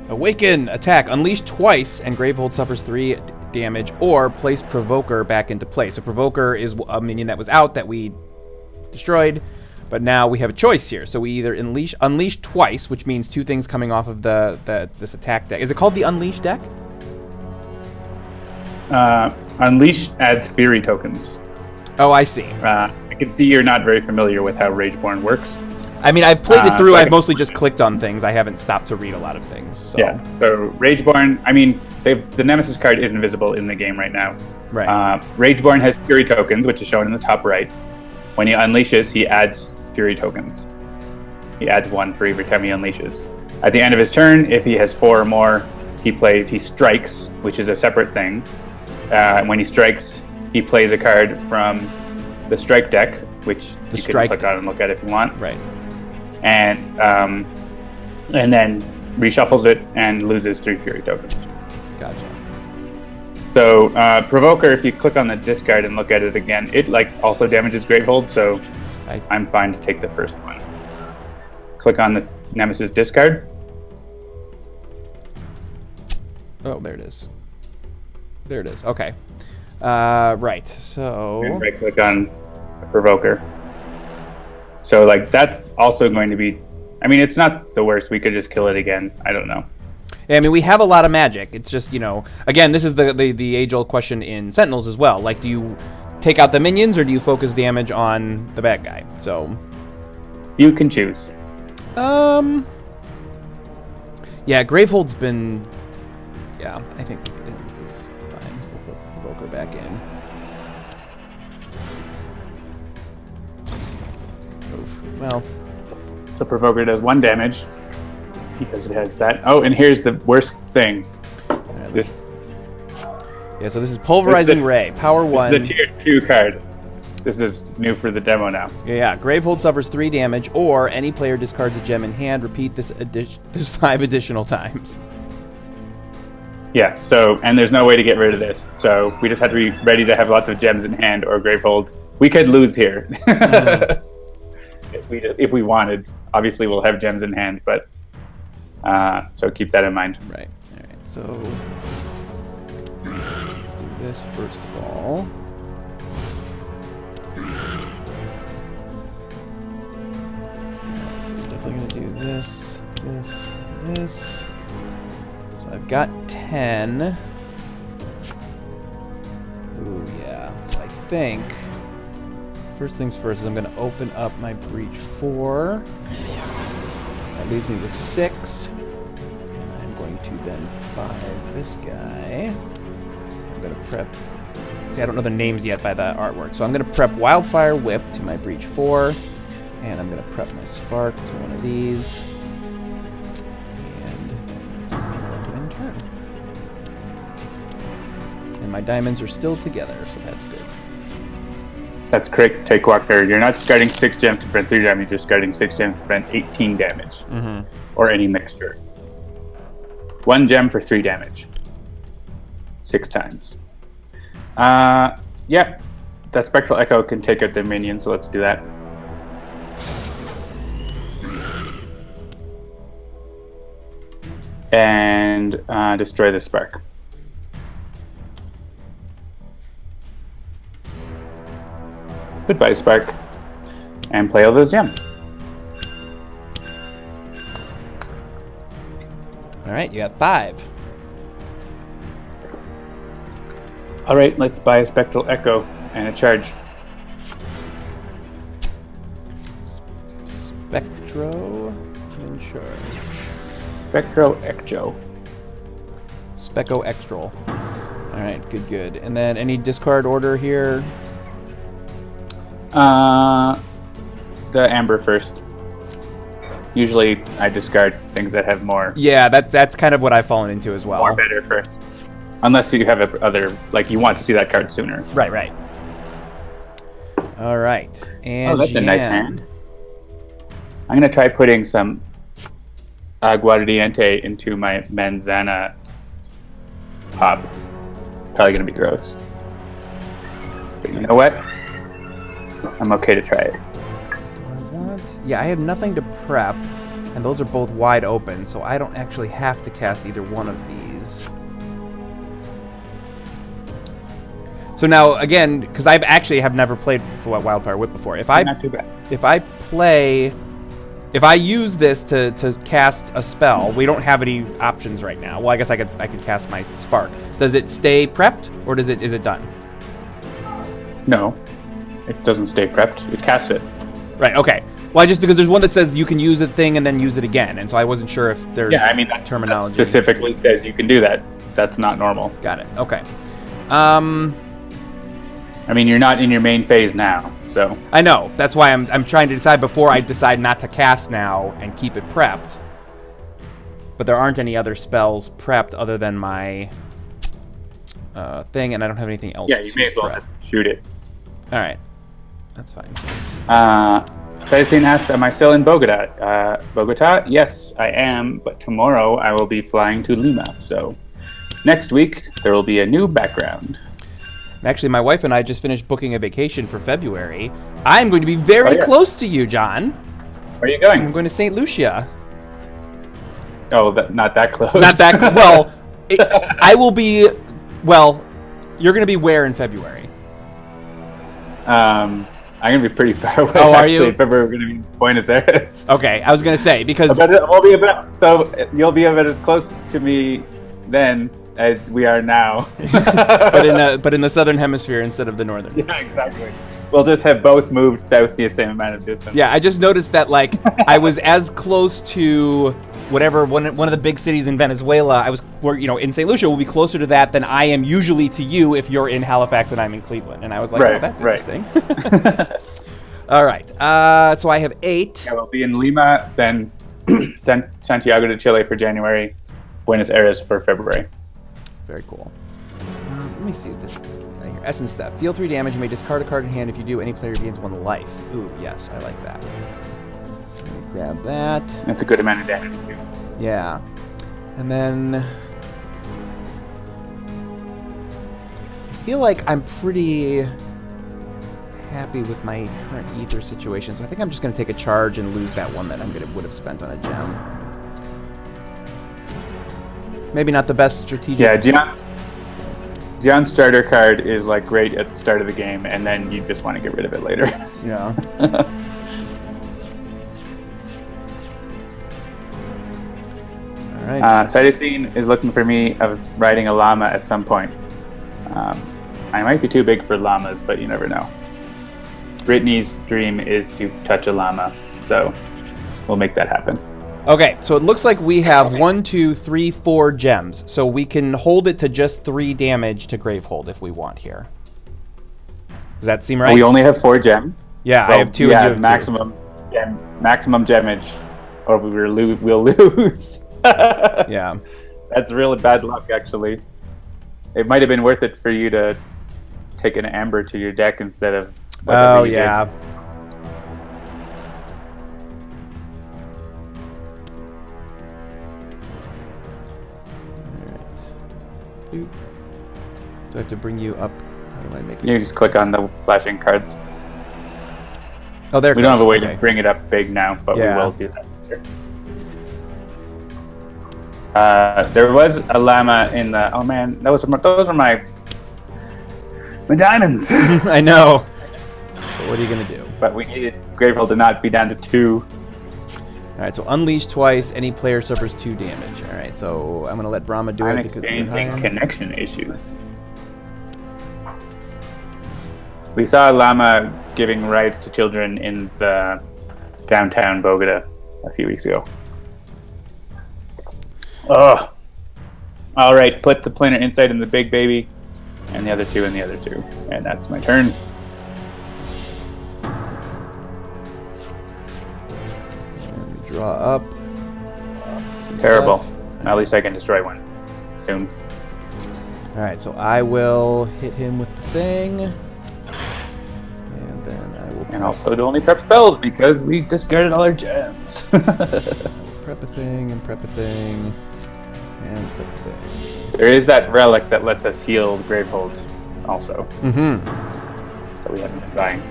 Awaken, attack, unleash twice, and Gravehold suffers 3 damage, or place Provoker back into play. So Provoker is a minion that was out that we destroyed, but now we have a choice here. So we either unleash twice, which means 2 things coming off of this attack deck. Is it called the Unleash deck? Unleash adds Fury tokens. Oh, I see. I can see you're not very familiar with how Rageborn works. I mean, I've played it through. So I've mostly just clicked on things. I haven't stopped to read a lot of things. So. Yeah. So Rageborn. I mean, the Nemesis card is invisible in the game right now. Right. Rageborn has Fury tokens, which is shown in the top right. When he unleashes, he adds Fury tokens. He adds 1 for every time he unleashes. At the end of his turn, if he has 4 or more, he strikes, which is a separate thing. When he strikes, he plays a card from the strike deck, which you can click on and look at if you want. Right. And then reshuffles it and loses 3 Fury tokens. Gotcha. So Provoker, if you click on the discard and look at it again, it also damages Gravehold, so I'm fine to take the first one. Click on the Nemesis discard. Oh, there it is. There it is. Okay. Right. So. And right click on Provoker. So that's also going to be. I mean, it's not the worst. We could just kill it again. I don't know. Yeah, I mean, we have a lot of magic. It's just, again, this is the age-old question in Sentinels as well. Do you take out the minions or do you focus damage on the bad guy? So. You can choose. Yeah, Gravehold's been. Yeah, I think this is fine. We'll put Provoker back in. Oof. Well. So Provoker does 1 damage because it has that. Oh, and here's the worst thing. Yeah, so this is Pulverizing Ray, power 1. It's the tier 2 card. This is new for the demo now. Yeah. Gravehold suffers 3 damage, or any player discards a gem in hand. Repeat this 5 additional times. Yeah, so, and there's no way to get rid of this. So we just have to be ready to have lots of gems in hand or Gravehold. We could lose here. If we wanted. Obviously, we'll have gems in hand, but so keep that in mind. Right. All right. So let's do this first of all. Alright, so I'm definitely gonna do this, this, and this. So I've got 10. Ooh, yeah. So I think first things first is I'm going to open up my Breach 4. That leaves me with 6. And I'm going to then buy this guy. I'm going to prep... See, I don't know the names yet by the artwork. So I'm going to prep Wildfire Whip to my Breach 4. And I'm going to prep my Spark to one of these. And my diamonds are still together, so that's good. That's correct, Take Walker. You're not discarding 6 gems to prevent 3 damage, you're discarding 6 gems to prevent 18 damage. Or any mixture. 1 gem for 3 damage. 6 times. Yeah. That Spectral Echo can take out their minion, so let's do that. And destroy the Spark. Goodbye, Spark. And play all those gems. Alright, you got 5. Alright, let's buy a Spectral Echo and a charge. Spectro and charge. Spectro Ecto. Specco Extral. Alright, good, good. And then any discard order here? The Amber first. Usually I discard things that have more. Yeah, that's kind of what I've fallen into as well. More better first. Unless you have other, like you want to see that card sooner. Right, right. Alright. And that's a nice hand. I'm going to try putting some Aguardiente into my Manzana pop. Probably going to be gross. But you know what? I'm okay to try it. Do I want... Yeah, I have nothing to prep, and those are both wide open, so I don't actually have to cast either one of these. So now, again, because I've actually have never played for Wildfire Whip before. Not too bad. If I use this to cast a spell, we don't have any options right now. Well, I guess I could cast my Spark. Does it stay prepped, or is it done? No, it doesn't stay prepped. It casts it. Right. Okay. Well, because there's one that says you can use a thing and then use it again, and so I wasn't sure if there's that terminology. That specifically says you can do that. That's not normal. Got it. Okay. I mean, you're not in your main phase now, so. I know. That's why I'm trying to decide before I decide not to cast now and keep it prepped. But there aren't any other spells prepped other than my thing, and I don't have anything else. Yeah, you may as well just shoot it. All right. That's fine. Cytosine asks, am I still in Bogota? Bogota? Yes, I am, but tomorrow I will be flying to Lima, so next week there will be a new background. Actually, my wife and I just finished booking a vacation for February. I'm going to be very close to you, John. Where are you going? I'm going to St. Lucia. Oh, not that close. Not that well. I will be. Well, you're going to be where in February? I'm going to be pretty far away. Oh, are actually, you? If ever we're going to be in Buenos Aires. Okay, I was going to say because we'll be about. So you'll be about as close to me then as we are now. but in the southern hemisphere instead of the northern. Yeah, exactly. We'll just have both moved south the same amount of distance. Yeah, I just noticed that like I was as close to whatever one of the big cities in Venezuela. In St. Lucia will be closer to that than I am usually to you if you're in Halifax and I'm in Cleveland. And I was like, right, oh, that's right. interesting. All right. So I have 8. Yeah, we'll be in Lima, then Santiago de Chile for January, Buenos Aires for February. Very cool. Let me see this. right here. Essence Theft. Deal 3 damage. You may discard a card in hand. If you do, any player gains 1 life. Ooh, yes, I like that. Let me grab that. That's a good amount of damage, too. Yeah. And then... I feel like I'm pretty happy with my current ether situation, so I think I'm just going to take a charge and lose that one that I would have spent on a gem. Maybe not the best strategic... Yeah, John's starter card is like great at the start of the game, and then you just want to get rid of it later. Yeah. All right. Cytosine is looking for me of riding a llama at some point. I might be too big for llamas, but you never know. Brittany's dream is to touch a llama, so we'll make that happen. Okay, so it looks like we have 1, 2, 3, 4 gems. So we can hold it to just 3 damage to Gravehold if we want here. Does that seem right? We only have 4 gems. Yeah, I have 2 and you have maximum 2. Maximum gemage, or we'll lose. Yeah. That's really bad luck, actually. It might have been worth it for you to take an amber to your deck instead of... Oh, yeah. Do I have to bring you up? How do I make it? You just click on the flashing cards. Oh, there it We goes. don't have a way Okay. to bring it up big now, but Yeah. we will do that later. There was a llama in the... Oh man, those are my diamonds. I know. But what are you going to do? But we needed Gravehold to not be down to 2. Alright, so unleash twice. Any player suffers 2 damage. Alright, so I'm going to let Brahma do I'm it because experiencing connection issues. We saw a llama giving rides to children in the downtown Bogota a few weeks ago. Oh. All right, put the planar insight in the big baby, and the other 2 in the other 2, and that's my turn. Let me draw up. Some Terrible. stuff. At least I can destroy one soon. Alright, so I will hit him with the thing. And then I will And also to only prep spells because we discarded all our gems. prep a thing and prep a thing. And prep a thing. There is that relic that lets us heal Gravehold also. Mm-hmm. That we haven't been buying.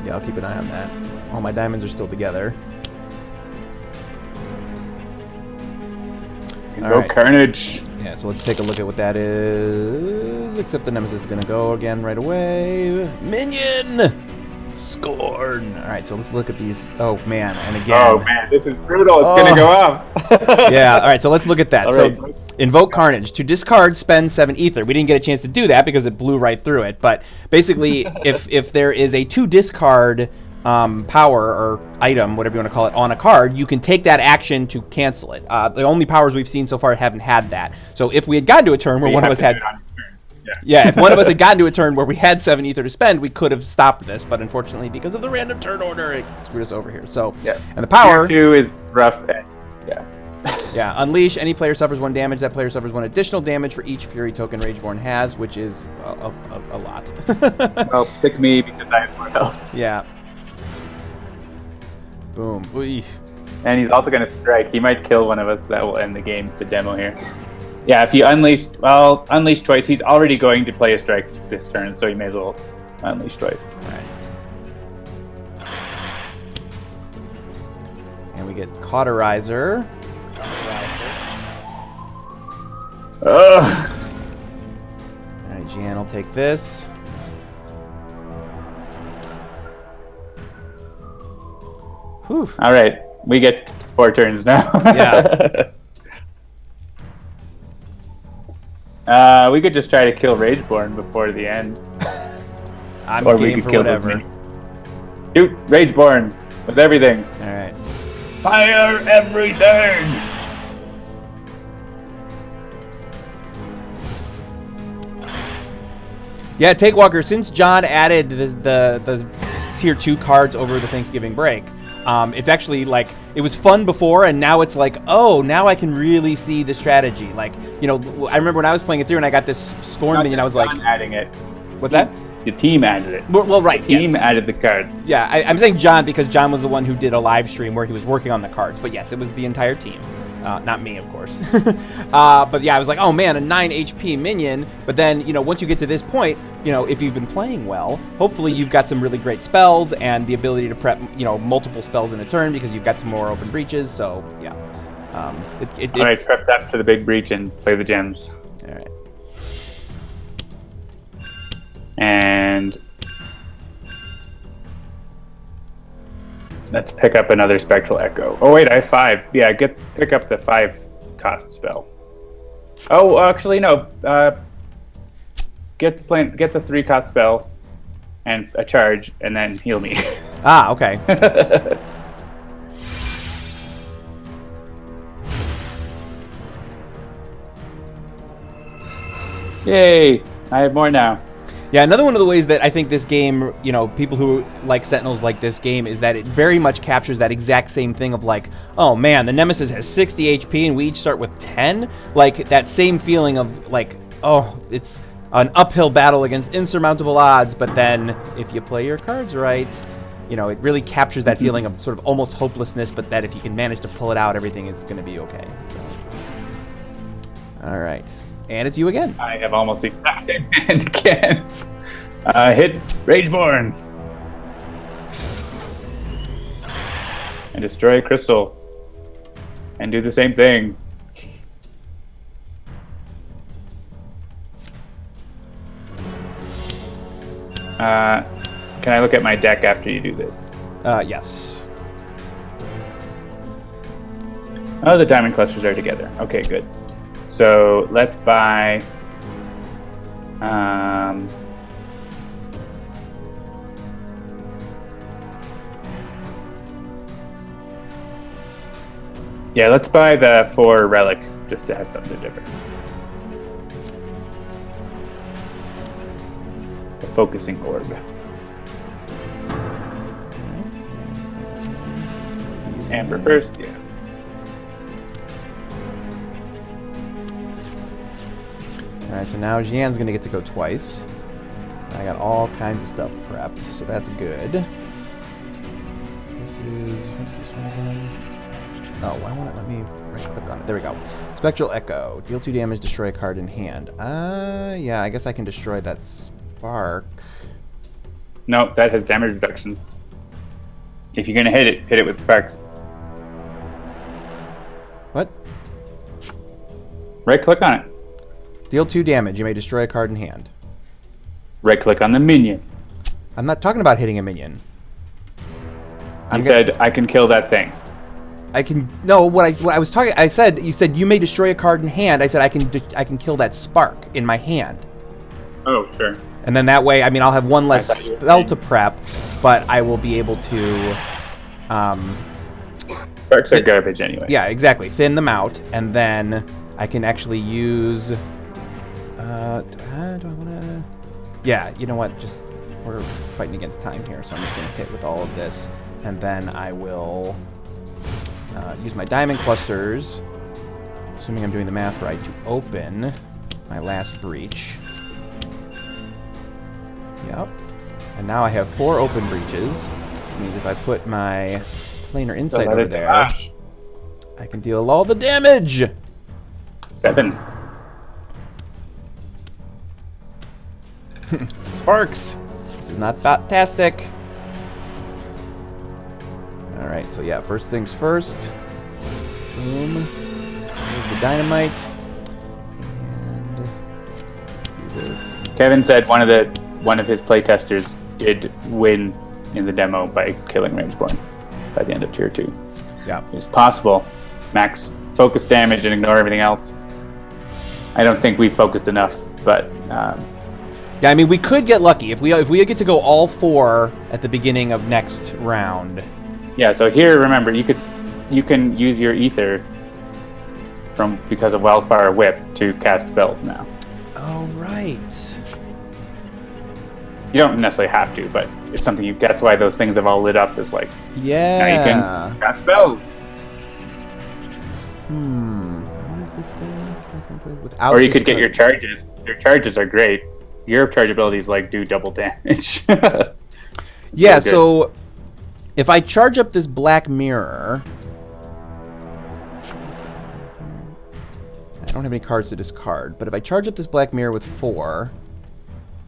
Yeah, I'll keep an eye on that. All my diamonds are still together. Go Carnage. Yeah, so let's take a look at what that is. Except the Nemesis is going to go again right away. Minion! Scorn! Alright, so let's look at these. Oh, man, and again. Oh, man, this is brutal. It's going to go off. Yeah, alright, so let's look at that. All So, right. invoke Carnage. To discard, spend 7 ether. We didn't get a chance to do that because it blew right through it. But basically, if there is a 2 discard power or item, whatever you want to call it, on a card, you can take that action to cancel it. The only powers we've seen so far haven't had that. So if we had gotten to a turn where one of us had... Yeah, if one of us had gotten to a turn where we had 7 ether to spend, we could have stopped this, but unfortunately, because of the random turn order, it screwed us over here. So, Yeah. and the power... Tier 2 is rough. Yeah. Yeah, unleash. Any player suffers 1 damage. That player suffers 1 additional damage for each Fury token Rageborn has, which is a lot. Well, pick me because I have more health. Yeah. Boom. Oy. And he's also going to strike. He might kill one of us. That will end the game, the demo here. Yeah, if you unleash twice. He's already going to play a strike this turn, so he may as well unleash twice. All right. And we get Cauterizer. Ugh. All right, Jan will take this. Whew. All right, we get 4 turns now. Yeah. We could just try to kill Rageborn before the end. I'm Or we game could for kill those whatever. minions. Shoot Rageborn with everything. All right. Fire everything! Yeah, Takewalker, since John added the tier 2 cards over the Thanksgiving break, It's actually like it was fun before, and now it's like, oh, now I can really see the strategy. Like, you know, I remember when I was playing it through and I got this Scorn minion, I was like, adding it. What's that? The team added it. Well, right. The team added the card. Yeah, I'm saying John because John was the one who did a live stream where he was working on the cards. But yes, it was the entire team. Not me, of course. But yeah, I was like, oh man, a 9 HP minion. But then, you know, once you get to this point, you know, if you've been playing well, hopefully you've got some really great spells and the ability to prep, you know, multiple spells in a turn because you've got some more open breaches. So, yeah. All right, prep that to the big breach and play the gems. All right. And let's pick up another Spectral Echo. Oh wait, I have 5. Yeah, pick up the 5 cost spell. Oh, actually no. Get the 3 cost spell and a charge, and then heal me. Ah, okay. Yay! I have more now. Yeah, another one of the ways that I think this game, you know, people who like Sentinels like this game is that it very much captures that exact same thing of like, oh man, the Nemesis has 60 HP and we each start with 10. Like that same feeling of like, oh, it's an uphill battle against insurmountable odds, but then if you play your cards right, you know, it really captures that feeling of sort of almost hopelessness, but that if you can manage to pull it out, everything is going to be okay. So, all right. And it's you again. I have almost the exact same hand again. Hit Rageborn. And destroy Crystal. And do the same thing. Can I look at my deck after you do this? Yes. Oh, the diamond clusters are together. Okay, good. So let's buy yeah, let's buy the 4 relic just to have something different. The focusing orb. Amber first, yeah. Alright, so now Jian's going to get to go twice. I got all kinds of stuff prepped, so that's good. This is... what is this one again? Oh, why won't it let me right-click on it? There we go. Spectral Echo. Deal 2 damage, destroy a card in hand. Yeah, I guess I can destroy that spark. No, that has damage reduction. If you're going to hit it with sparks. What? Right-click on it. Deal 2 damage. You may destroy a card in hand. Right-click on the minion. I'm not talking about hitting a minion. You said, I can kill that thing. I can... No, what I was talking... I said... You said you may destroy a card in hand. I said I can kill that spark in my hand. Oh, sure. And then that way, I mean, I'll have one less spell to prep, but I will be able to... Sparks are garbage anyway. Yeah, exactly. Thin them out, and then I can actually use... do I want to... Yeah, you know what? Just... We're fighting against time here, so I'm just going to hit with all of this. And then I will use my diamond clusters, assuming I'm doing the math right, to open my last breach. Yep. And now I have 4 open breaches, which means if I put my planar insight over there, I can deal all the damage! 7. Sparks! This is not fantastic. Alright, so yeah, first things first. Boom. There's the dynamite. And let's do this. Kevin said one of his playtesters did win in the demo by killing Rangeborn by the end of tier 2. Yeah. It's possible. Max focus damage and ignore everything else. I don't think we focused enough, but yeah, I mean, we could get lucky if we get to go all 4 at the beginning of next round. Yeah, so here, remember, you can use your ether because of Wildfire Whip to cast spells now. Oh, right. You don't necessarily have to, but it's something you. That's why those things have all lit up. Is like Yeah. now you can cast spells. What is this thing? Without Or you could get your discarding. charges. Your charges are great. Your charge abilities like do double damage. Yeah, So so if I charge up this black mirror, I don't have any cards to discard, but if I charge up this black mirror with 4,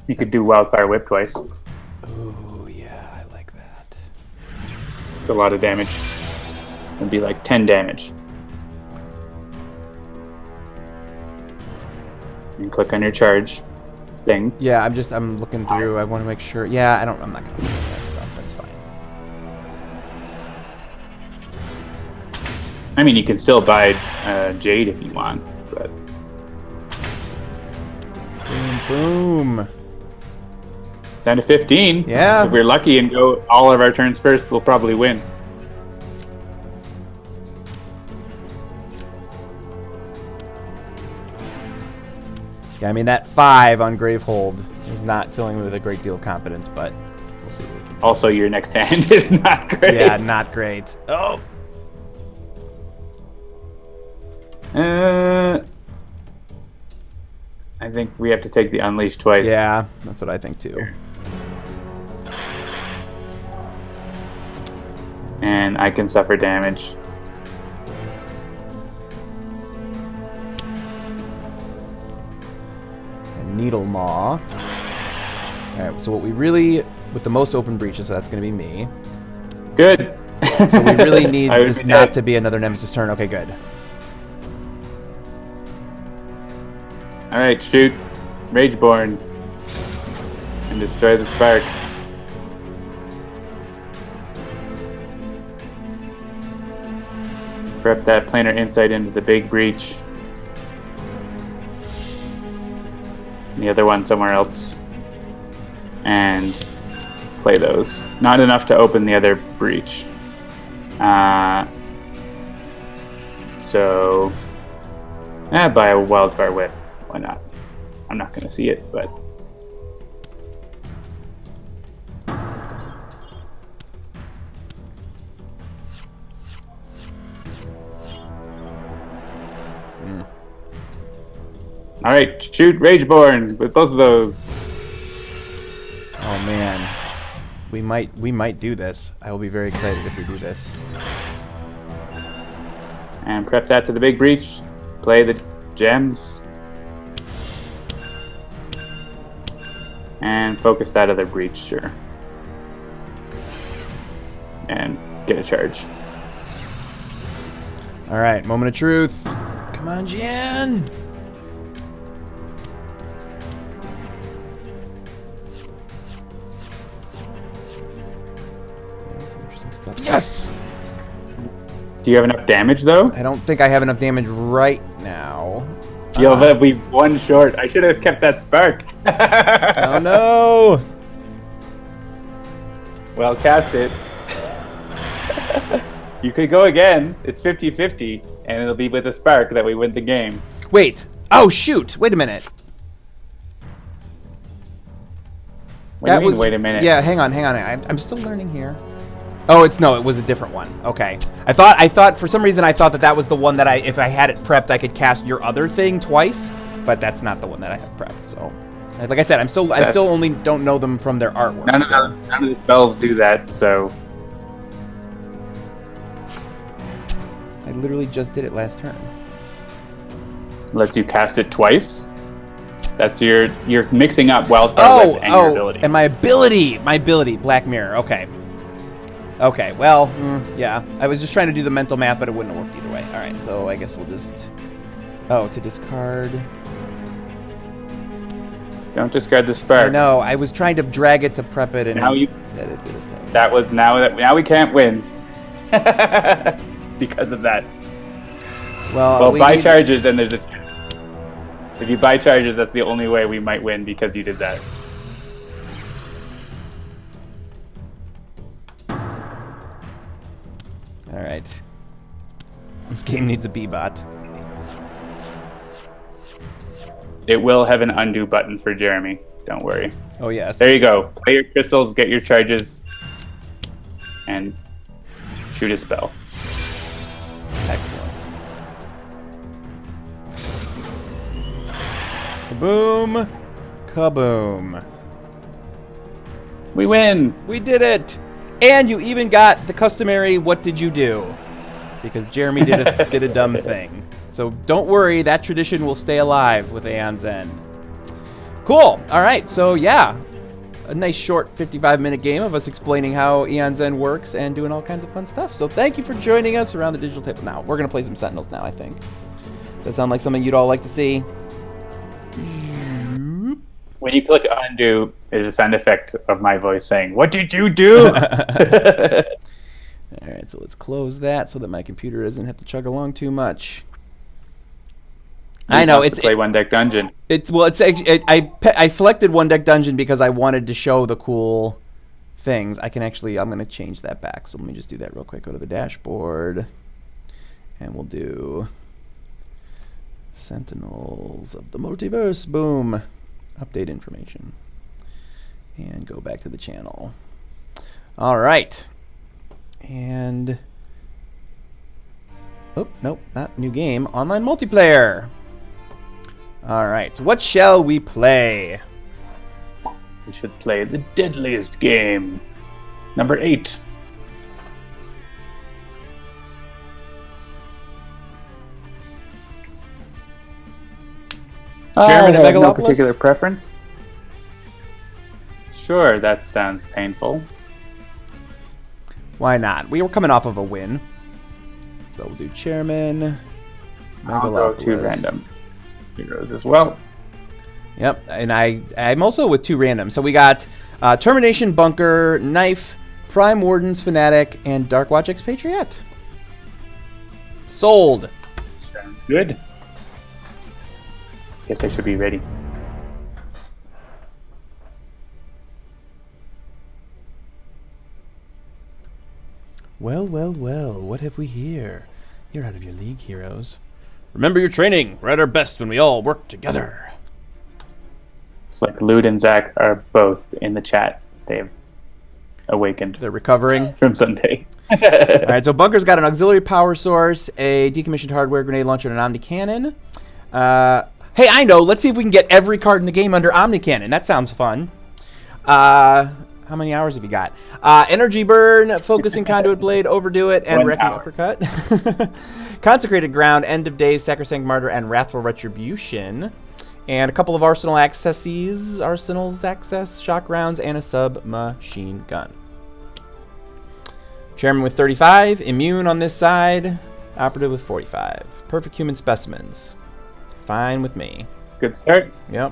you could do Wildfire Whip twice. oh yeah, I like that. It's a lot of damage. It'd be like 10 damage. And click on your charge thing. Yeah, I'm looking through. I want to make sure. Yeah, I'm not gonna look at that stuff. That's fine. I mean, you can still buy Jade if you want, but Boom, boom. down to 15. Yeah. If we're lucky and go all of our turns first, we'll probably win. Yeah, I mean that 5 on Gravehold is not filling me with a great deal of confidence, but we'll see what we can see. Also, your next hand is not great. Yeah, not great. Oh. I think we have to take the Unleash twice. Yeah, that's what I think too. And I can suffer damage. And Needle Maw. Alright, so what we really, with the most open breaches, so that's going to be me. Good. So we really need I would this be not dead. to be another Nemesis turn. Okay, good. Alright, shoot. Rageborn. And destroy the spark. Prep that planar insight into the big breach. And the other one somewhere else. And play those. Not enough to open the other breach. So buy a Wildfire Whip. Why not? I'm not going to see it, but all right, shoot Rageborn with both of those. Oh man, we might do this. I will be very excited if we do this. And prep that to the big breach. Play the gems. And focus that other breach, sure. And get a charge. All right, moment of truth. Come on, Jan. Some interesting stuff. Yes. Do you have enough damage, though? I don't think I have enough damage right now. You'll be one short. I should have kept that spark. Oh no! Well, cast it. You could go again. It's 50-50, and it'll be with a spark that we win the game. Wait. Oh shoot! Wait a minute. What do you mean, wait a minute? Yeah, hang on. I'm still learning here. Oh, it was a different one. Okay. I thought for some reason I thought that was the one that if I had it prepped, I could cast your other thing twice, but that's not the one that I have prepped. So, like I said, I still only don't know them from their artwork. None of the spells do that, so I literally just did it last turn. lets you cast it twice. That's you're mixing up Wildfire Whip and your ability. And my ability, Black Mirror. Okay, well, yeah. I was just trying to do the mental math, but it wouldn't have worked either way. All right, so I guess we'll just... Oh, to discard... Don't discard the spark. No, I was trying to drag it to prep it, and Now you- instead it did a thing. That was now we can't win because of that. Well, Buy charges, and there's a. If you buy charges, that's the only way we might win because you did that. All right. This game needs a B-bot. It will have an undo button for Jeremy. Don't worry. Oh, yes. There you go. Play your crystals, get your charges, and shoot a spell. Excellent. Kaboom. Kaboom. We win! We did it! And you even got the customary "what did you do?" Because Jeremy did a dumb thing. So don't worry, that tradition will stay alive with Aeon's End. Cool. All right. So yeah, a nice short 55-minute game of us explaining how Aeon's End works and doing all kinds of fun stuff. So thank you for joining us around the digital table. Now we're gonna play some Sentinels now, I think. Does that sound like something you'd all like to see? When you click undo, there's a sound effect of my voice saying, "What did you do?" All right, so let's close that so that my computer doesn't have to chug along too much. I know it's play one deck dungeon. I selected one deck dungeon because I wanted to show the cool things. I'm going to change that back. So let me just do that real quick. Go to the dashboard, and we'll do Sentinels of the Multiverse. Boom. Update information. And go back to the channel. All right. And... oh, nope, not new game. Online multiplayer. All right. What shall we play? We should play the deadliest game. Number 8. Chairman of I have no Megalopolis? particular preference. Sure, that sounds painful. Why not? We were coming off of a win. So we'll do Chairman. I'll go 2 random heroes as well. Yep, and I'm also with 2 random. So we got Termi-Nation, Bunker, KNYFE, Prime Wardens, Fanatic, and Darkwatch Expatriette. Sold. Sounds good. Guess I should be ready. Well, well, well, what have we here? You're out of your league, heroes. Remember your training. We're at our best when we all work together. It's like Lude and Zach are both in the chat. They've awakened. They're recovering from Sunday. All right, so Bunker's got an auxiliary power source, a decommissioned hardware, grenade launcher, and an Omni Cannon. Hey, I know. Let's see if we can get every card in the game under Omni Cannon. That sounds fun. How many hours have you got? Energy Burn, Focusing Conduit Blade, Overdo It, and 1 Wrecking hour. Uppercut. Consecrated Ground, End of Days, Sacrosanct Martyr, and Wrathful Retribution. And a couple of Arsenal accesses, Arsenal's access, shock rounds, and a submachine gun. Chairman with 35, Immune on this side, Operative with 45. Perfect Human Specimens. Fine with me. It's a good start. Yep.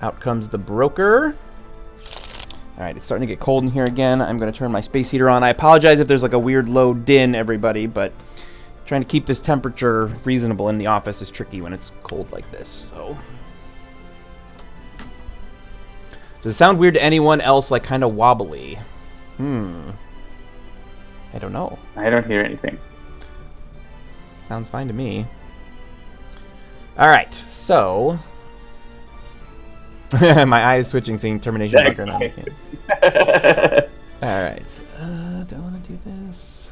Out comes the Broker. All right, it's starting to get cold in here again. I'm going to turn my space heater on. I apologize if there's like a weird low din, everybody, but trying to keep this temperature reasonable in the office is tricky when it's cold like this. So, does it sound weird to anyone else, like kind of wobbly? I don't know. I don't hear anything. Sounds fine to me. All right, so my eye is switching, seeing Termi-Nation Bunker. All right, do I want to do this?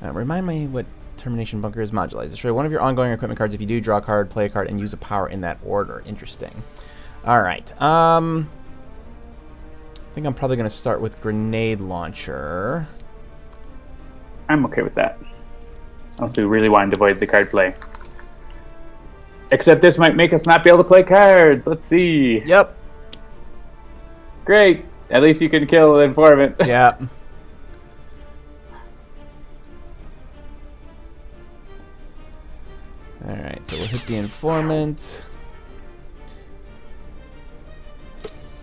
Remind me what Termi-Nation Bunker is. Modulized. Destroy one of your ongoing equipment cards. If you do, draw a card, play a card, and use a power in that order. Interesting. All right. I think I'm probably going to start with Grenade Launcher. I'm okay with that. I also really wanted to avoid the card play. Except this might make us not be able to play cards. Let's see. Yep. Great. At least you can kill the informant. Yeah. All right, so we'll hit the informant.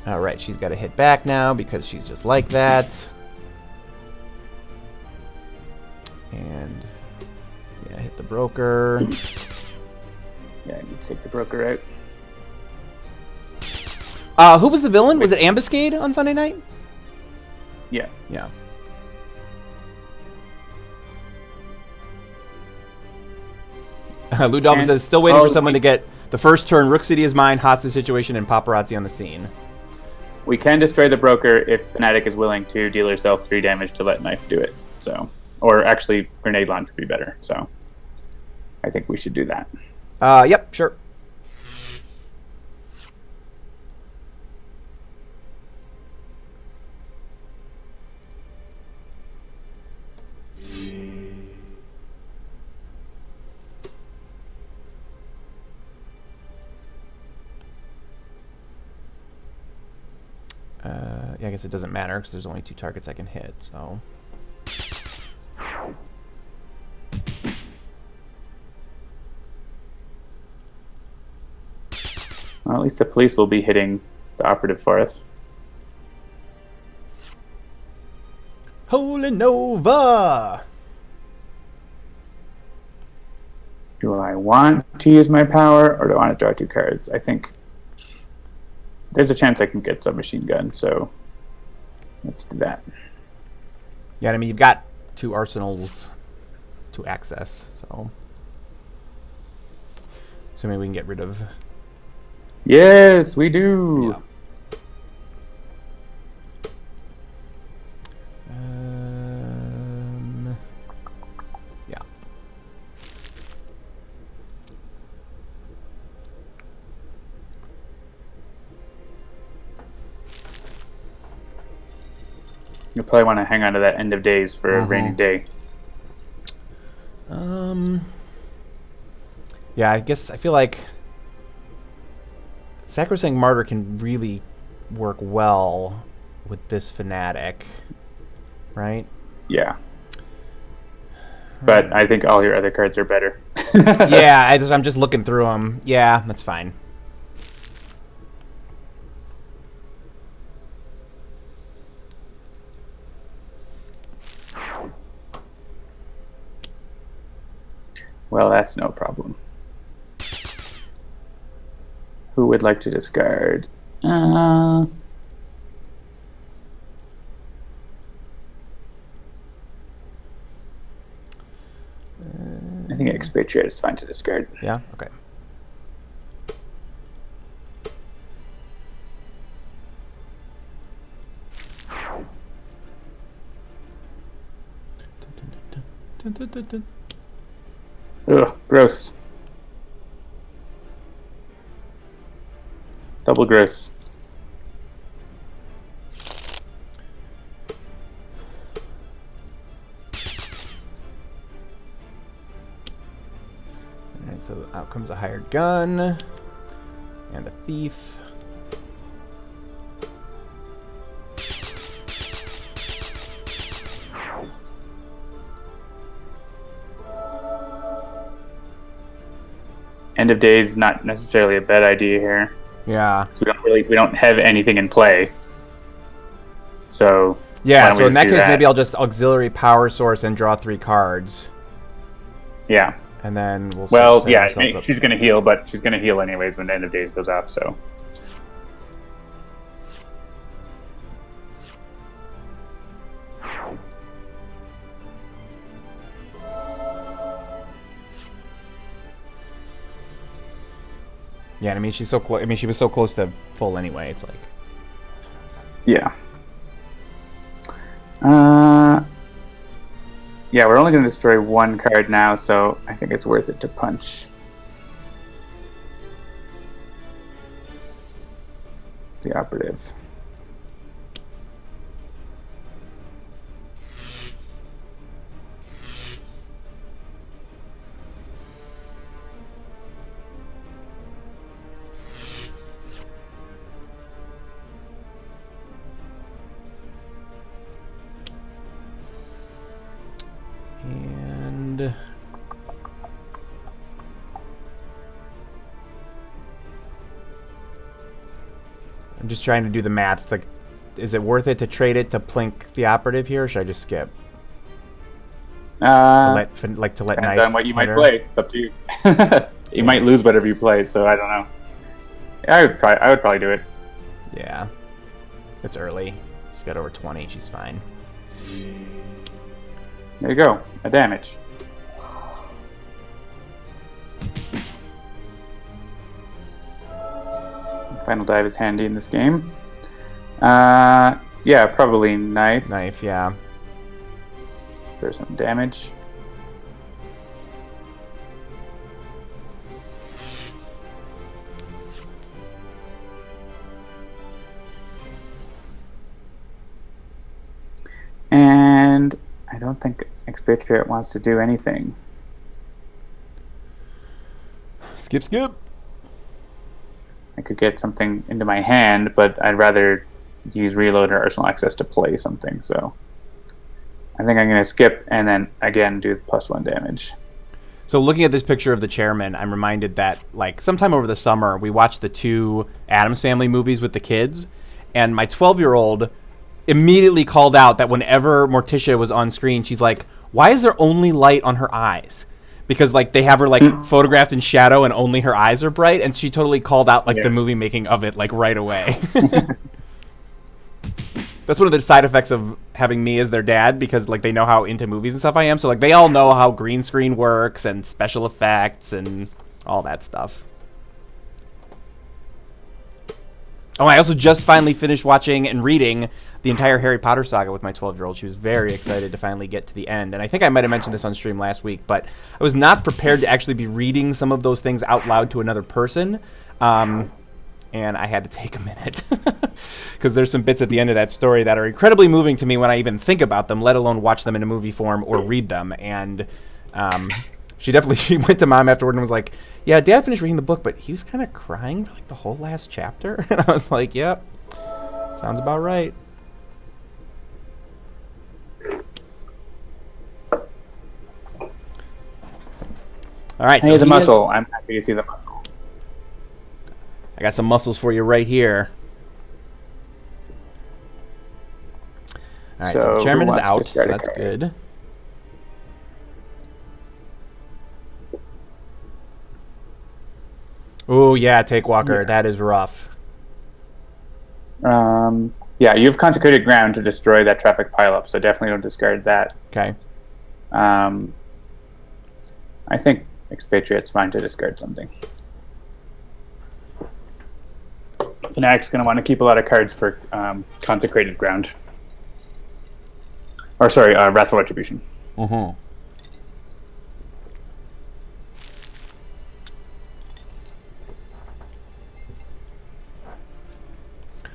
All right, she's got to hit back now because she's just like that. And yeah, hit the Broker. Yeah, I need to take the Broker out. Who was the villain? Was it Ambuscade on Sunday night? Yeah. Yeah. Lou Dolphin says, still waiting for someone to get The first turn, Rook City is mine, hostage situation, and paparazzi on the scene. We can destroy the broker if Fanatic is willing to deal herself 3 damage to let Knife do it. So, or actually, grenade launch would be better. So, I think we should do that. Yep, sure. Yeah, I guess it doesn't matter because there's only 2 targets I can hit, so... Well, at least the police will be hitting the operative for us. Holy Nova! Do I want to use my power, or do I want to draw 2 cards? I think there's a chance I can get submachine gun, so let's do that. Yeah, I mean, you've got 2 arsenals to access, so... Assuming we can get rid of... Yes, we do! Yeah. Yeah. You'll probably want to hang on to that end of days for a rainy day. Yeah, I guess I feel like Sacrosanct Martyr can really work well with this Fanatic, right? Yeah. But I think all your other cards are better. Yeah, I'm just looking through them. Yeah, that's fine. Well, that's no problem. Who would like to discard? I think Expatriette is fine to discard. Yeah, okay. Ugh, gross. Double gross. Alright, so out comes a hired gun and a thief. End of days not necessarily a bad idea here. Yeah. So we don't have anything in play. So yeah, so in that case maybe I'll just auxiliary power source and draw 3 cards. Yeah. And then we'll yeah, ourselves up. she's gonna heal, but she's gonna heal anyways when the end of days goes off, so yeah, I mean she's so close. I mean she was so close to full anyway. It's like yeah. Yeah, we're only going to destroy 1 card now, so I think it's worth it to punch the operative. And I'm just trying to do the math. Like, is it worth it to trade it to plink the operative here, or should I just skip? To let depends Knife on what you might her? play. It's up to you. You might lose whatever you play, so I don't know. Yeah, I would probably do it. Yeah, it's early. She's got over 20. She's fine. There you go. A damage. Final dive is handy in this game. Yeah, probably knife. Knife, yeah. For some damage. And I don't think Expatriette wants to do anything. Skip. I could get something into my hand, but I'd rather use reload or arsenal access to play something, so I think I'm going to skip and then again do the +1 damage. So looking at this picture of the chairman, I'm reminded that like sometime over the summer we watched the 2 Addams Family movies with the kids, and my 12-year-old immediately called out that whenever Morticia was on screen, she's like, why is there only light on her eyes? Because like they have her like photographed in shadow and only her eyes are bright, and she totally called out like the movie making of it like right away. That's one of the side effects of having me as their dad, because like they know how into movies and stuff I am, so like they all know how green screen works and special effects and all that stuff. Oh, I also just finally finished watching and reading the entire Harry Potter saga with my 12-year-old. She was very excited to finally get to the end. And I think I might have mentioned this on stream last week, but I was not prepared to actually be reading some of those things out loud to another person. And I had to take a minute. Because there's some bits at the end of that story that are incredibly moving to me when I even think about them, let alone watch them in a movie form or read them. And she went to Mom afterward and was like, yeah, Dad finished reading the book, but he was kind of crying for like the whole last chapter. And I was like, yep, sounds about right. All right. Hey, so the muscle. I'm happy to see the muscle. I got some muscles for you right here. All right, so the chairman is out, so that's good. Oh, yeah, Take Walker. Yeah. That is rough. Yeah, you have consecrated ground to destroy that traffic pileup, so definitely don't discard that. Okay. I think Expatriate's fine to discard something. Fanatic's going to want to keep a lot of cards for consecrated ground. Or sorry, Wrathful Retribution. Mm-hmm.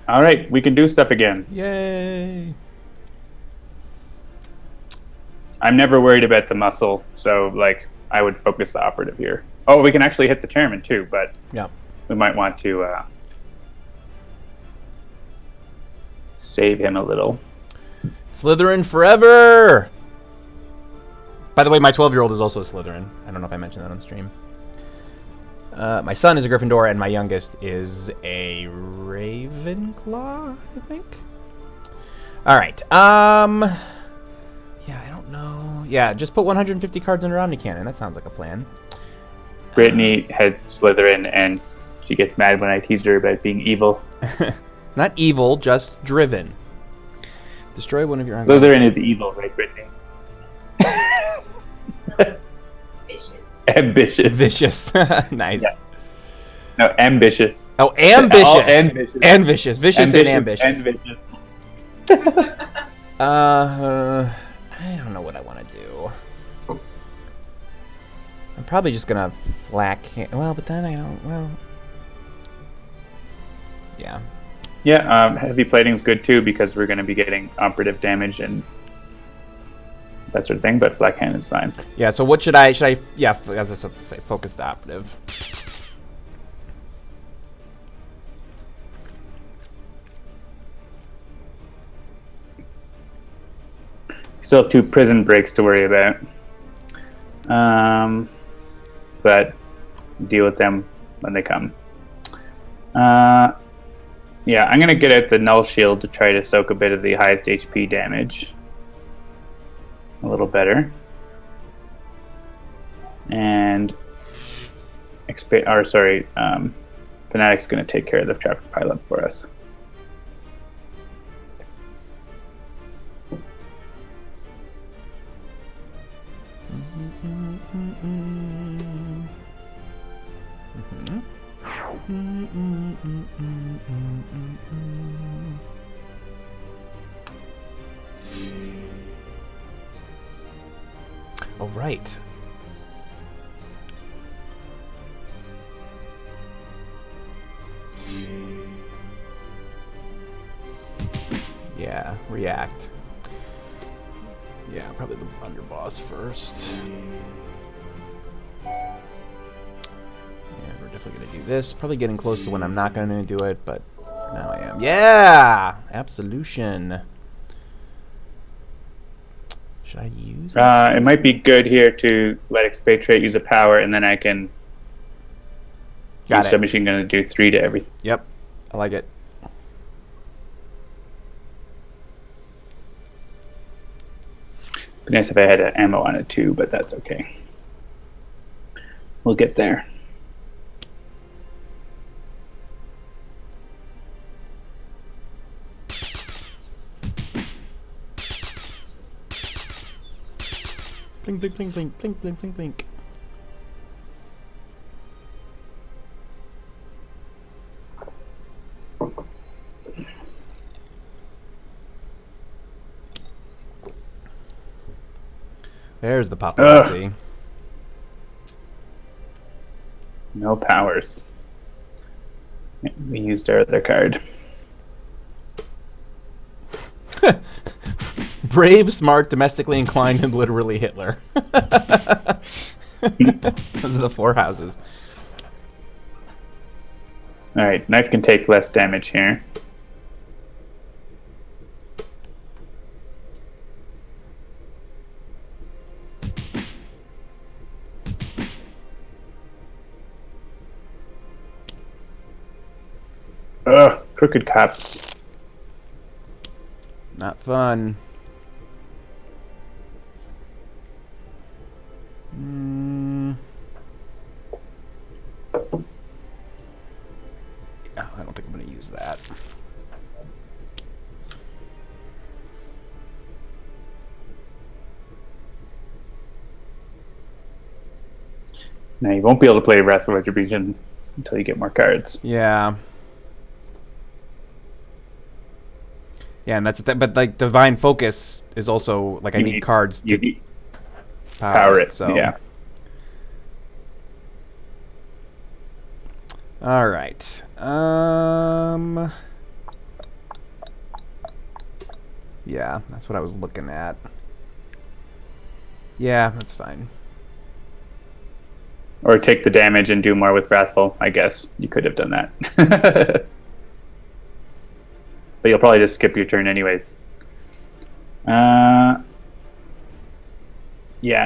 All right, we can do stuff again. Yay! I'm never worried about the muscle, so like I would focus the operative here. Oh, we can actually hit the chairman too, but yeah, we might want to save him a little. Slytherin forever! By the way, my 12-year-old is also a Slytherin. I don't know if I mentioned that on stream. My son is a Gryffindor, and my youngest is a Ravenclaw, I think. All right. Yeah, I don't know. Yeah, just put 150 cards under Omnicannon. That sounds like a plan. Brittany has Slytherin, and she gets mad when I tease her about being evil. Not evil, just driven. Destroy one of your... Slytherin is evil, right, Brittany? Ambitious. Vicious. Nice. Yeah. No, ambitious. Oh, ambitious. And vicious. Vicious and ambitious. And vicious. I don't know what I want to do. I'm probably just going to flak... Well, but then I don't... Well... Yeah. Yeah, heavy plating's good too, because we're going to be getting operative damage and that sort of thing, but Black Hand is fine. Yeah, so what should I, yeah, as I was about to say, focus the operative. Still have 2 prison breaks to worry about. But deal with them when they come. Yeah, I'm going to get out the Null Shield to try to soak a bit of the highest HP damage. A little better. And Fanatic's going to take care of the traffic pileup for us. All right. Yeah, react. Yeah, probably the underboss first. Yeah, we're definitely gonna do this. Probably getting close to when I'm not gonna do it, but for now I am. Yeah! Absolution. Should I use it? It might be good here to let Expatriette use a power, and then I can Got use it. Submachine Gun to do 3 to everything. Yep, I like it. Be nice if I had ammo on it too, but that's okay. We'll get there. Blink, blink, blink, blink, blink, blink, blink, blink. There's the paparazzi. No powers. We used our other card. Brave, smart, domestically inclined, and literally Hitler. Those are the 4 houses. Alright, knife can take less damage here. Ugh, crooked cops. Not fun. Yeah, I don't think I'm going to use that. Now you won't be able to play Wrathful Retribution until you get more cards. Yeah. Yeah, and that's but like Divine Focus is also like I need cards You to need power it. So Yeah. all right. Yeah, that's what I was looking at. Yeah, that's fine. Or take the damage and do more with Wrathful. I guess you could have done that. But you'll probably just skip your turn anyways. Yeah,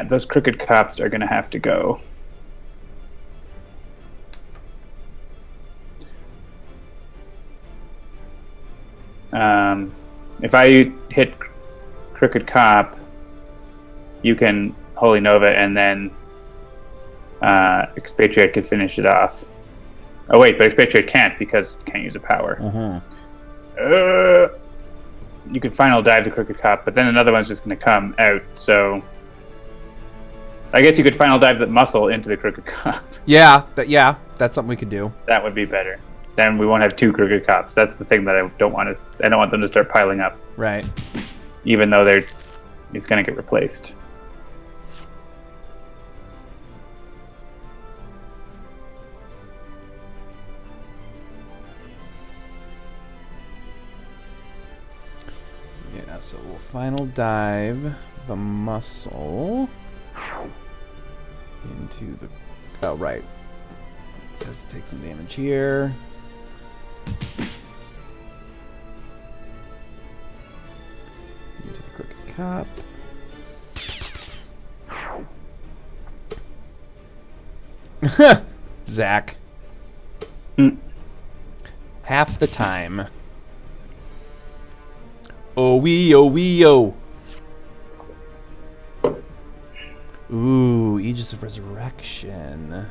those crooked cops are going to have to go. If I hit crooked cop, you can Holy Nova, and then Expatriette can finish it off. Oh wait, but Expatriette can't because it can't use a power. You could final dive the crooked cop, but then another one's just going to come out. So I guess you could final dive the muscle into the crooked cop. Yeah, that's something we could do. That would be better. Then we won't have 2 crooked cops. That's the thing that I don't want. I don't want them to start piling up. Right. Even though it's going to get replaced. Yeah, so we'll final dive the muscle into the... Oh, right. It has to take some damage here. Into the crooked cop. Zach. Half the time. Oh wee oh wee oh. Ooh, Aegis of Resurrection.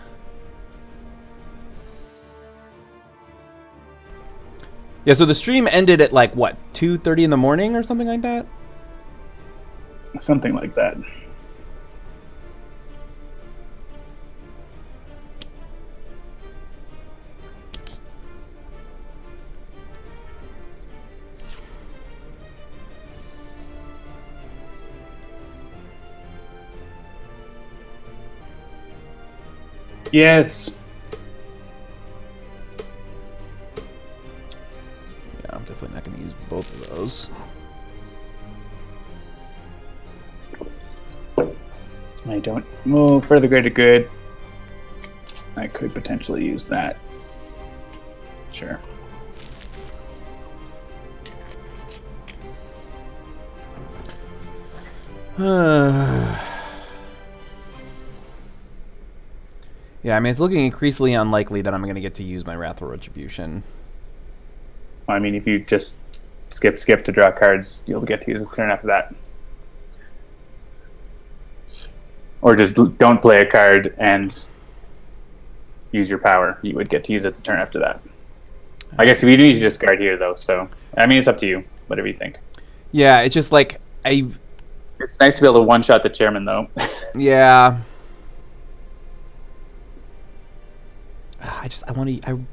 Yeah, so the stream ended at like what, 2:30 in the morning or something like that? Something like that. Yes. Yeah, I'm definitely not going to use both of those. I don't move for the greater good. I could potentially use that. Sure. Yeah, I mean, it's looking increasingly unlikely that I'm going to get to use my Wrathful Retribution. I mean, if you just skip to draw cards, you'll get to use a turn after that. Or just don't play a card and use your power. You would get to use it the turn after that. I guess if you do need to discard here, though, so... I mean, it's up to you. Whatever you think. Yeah, it's just like... It's nice to be able to one-shot the chairman, though. Yeah. I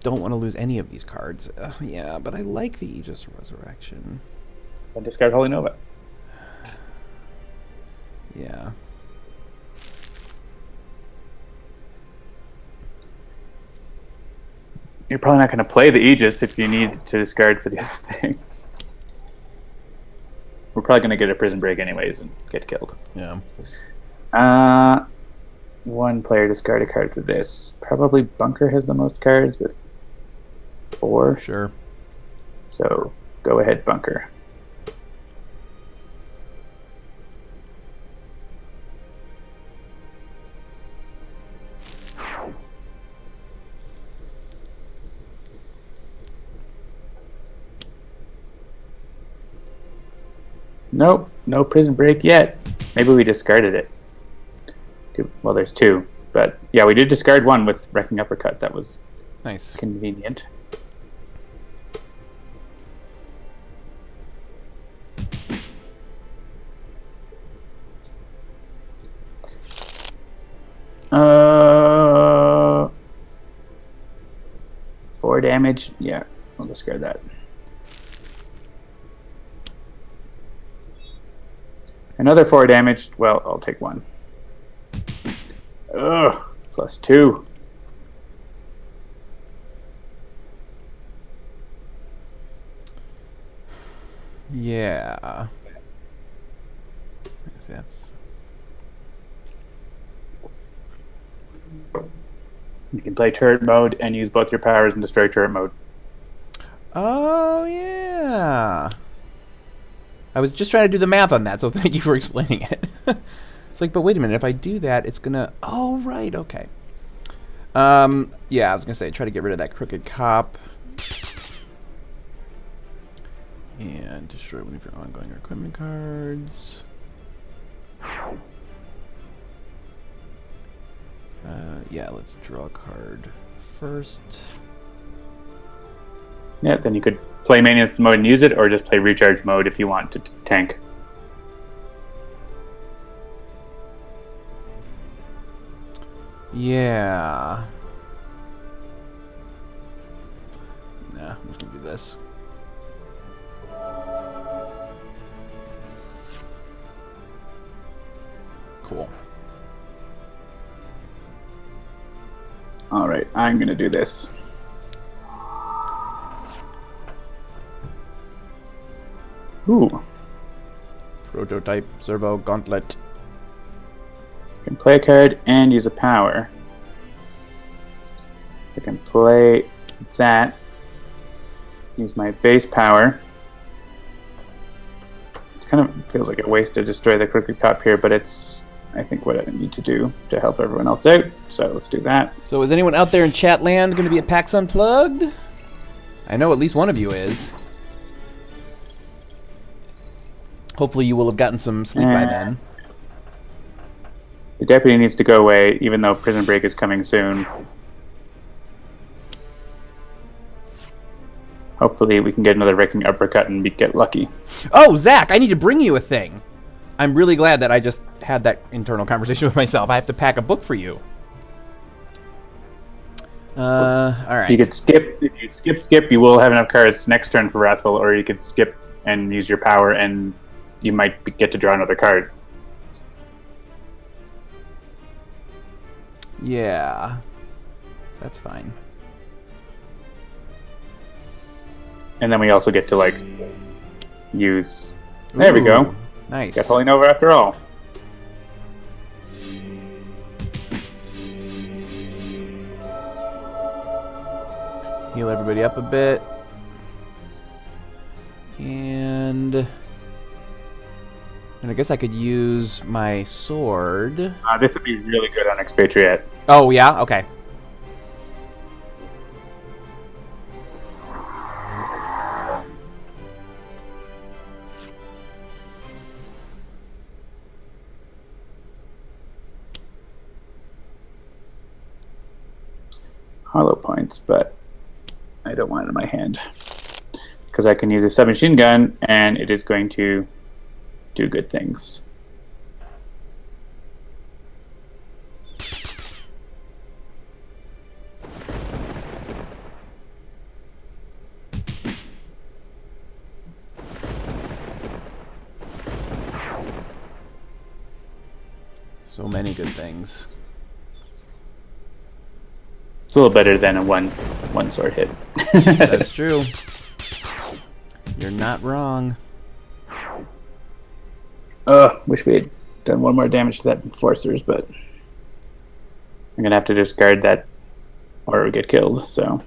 don't want to lose any of these cards. Yeah, but I like the Aegis Resurrection. I'll discard Holy Nova. Yeah. You're probably not going to play the Aegis if you need to discard for the other thing. We're probably going to get a prison break anyways and get killed. Yeah. One player discard a card for this. Probably Bunker has the most cards with 4. Sure. So go ahead, Bunker. Nope, no prison break yet. Maybe we discarded it. Well, there's 2. But yeah, we did discard 1 with Wrecking Uppercut. That was nice. Convenient. Uh, 4 damage. Yeah, I'll discard that. Another 4 damage. Well, I'll take 1. Ugh, +2. Yeah. That's... You can play turret mode and use both your powers and destroy turret mode. Oh, yeah. I was just trying to do the math on that, so thank you for explaining it. It's like, but wait a minute, if I do that, it's gonna... Oh, right, okay. Yeah, I was gonna say, try to get rid of that Crooked Cop. And destroy one of your ongoing equipment cards. Yeah, let's draw a card first. Yeah, then you could play maintenance mode and use it, or just play recharge mode if you want to tank. Yeah. Nah, I'm just gonna do this. Cool. Alright, I'm gonna do this. Ooh. Prototype Servo Gauntlet. I can play a card and use a power. So I can play that. Use my base power. It kind of feels like a waste to destroy the Crooked Cop here, but it's, I think, what I need to do to help everyone else out. So let's do that. So is anyone out there in chat land going to be at PAX Unplugged? I know at least one of you is. Hopefully you will have gotten some sleep by then. The deputy needs to go away, even though prison break is coming soon. Hopefully we can get another Wrecking Uppercut and get lucky. Oh, Zach, I need to bring you a thing. I'm really glad that I just had that internal conversation with myself. I have to pack a book for you. All right. You could skip. If you skip, you will have enough cards next turn for Wrathful, or you could skip and use your power, and you might get to draw another card. Yeah. That's fine. And then we also get to, like, use... There we go. Nice. Got pulling over after all. Heal everybody up a bit. And I guess I could use my sword. This would be really good on Expatriette. Oh, yeah? Okay. Hollow points, but I don't want it in my hand. Because I can use a submachine gun, and it is going to do good things. So many good things. It's a little better than a one sword hit. That's true. You're not wrong. Wish we had done one more damage to that enforcers, but I'm gonna have to discard that or get killed. So,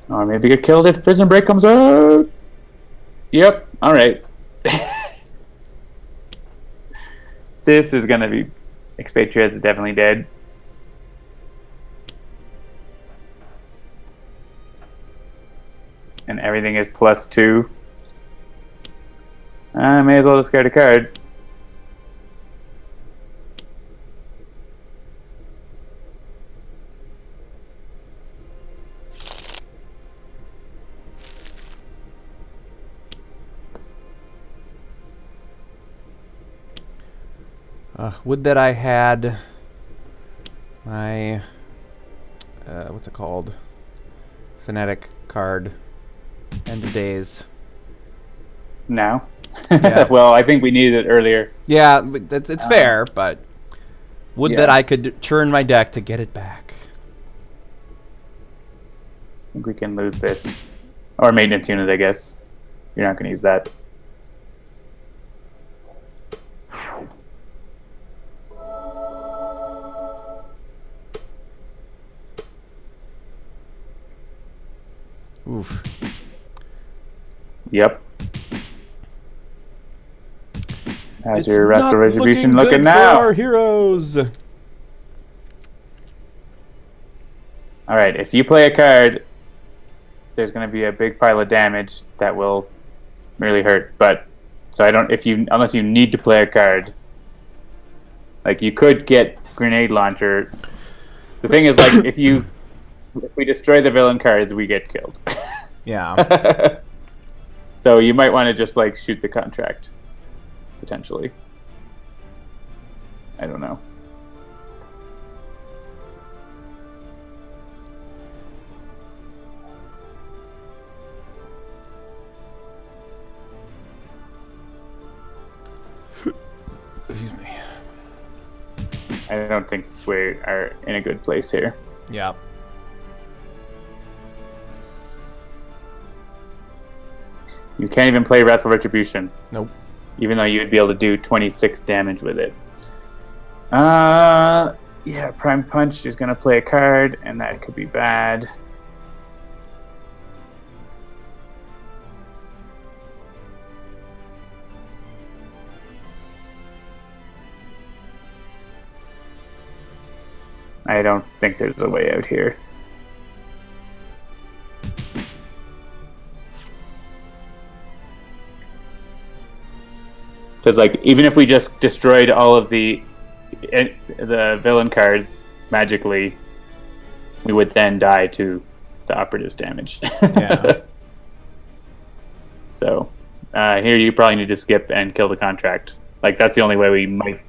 or maybe get killed if Prison Break comes out. Yep. All right. This is gonna be Expatriette is definitely dead. And everything is +2. I may as well discard a card. Would that I had my what's it called? Fanatic card. End of days. Now? Yeah. Well, I think we needed it earlier. Yeah, it's fair, but would that I could churn my deck to get it back. I think we can lose this. Or maintenance unit, I guess. You're not going to use that. Oof. Yep. How's It's your Wrathful not Retribution looking looking good now? for our heroes. Alright, if you play a card, there's going to be a big pile of damage that will really hurt. But, so I don't, unless you need to play a card, like you could get Grenade Launcher. The thing is, like, if we destroy the villain cards, we get killed. Yeah. So you might want to just, like, shoot the contract. Potentially. I don't know. Excuse me. I don't think we are in a good place here. Yeah. You can't even play Wrathful Retribution. Nope. Even though you'd be able to do 26 damage with it. Yeah, Prime Punch is going to play a card, and that could be bad. I don't think there's a way out here. Because, like, even if we just destroyed all of the villain cards magically, we would then die to the operative's damage. Yeah. So, here you probably need to skip and kill the contract. Like, that's the only way we might...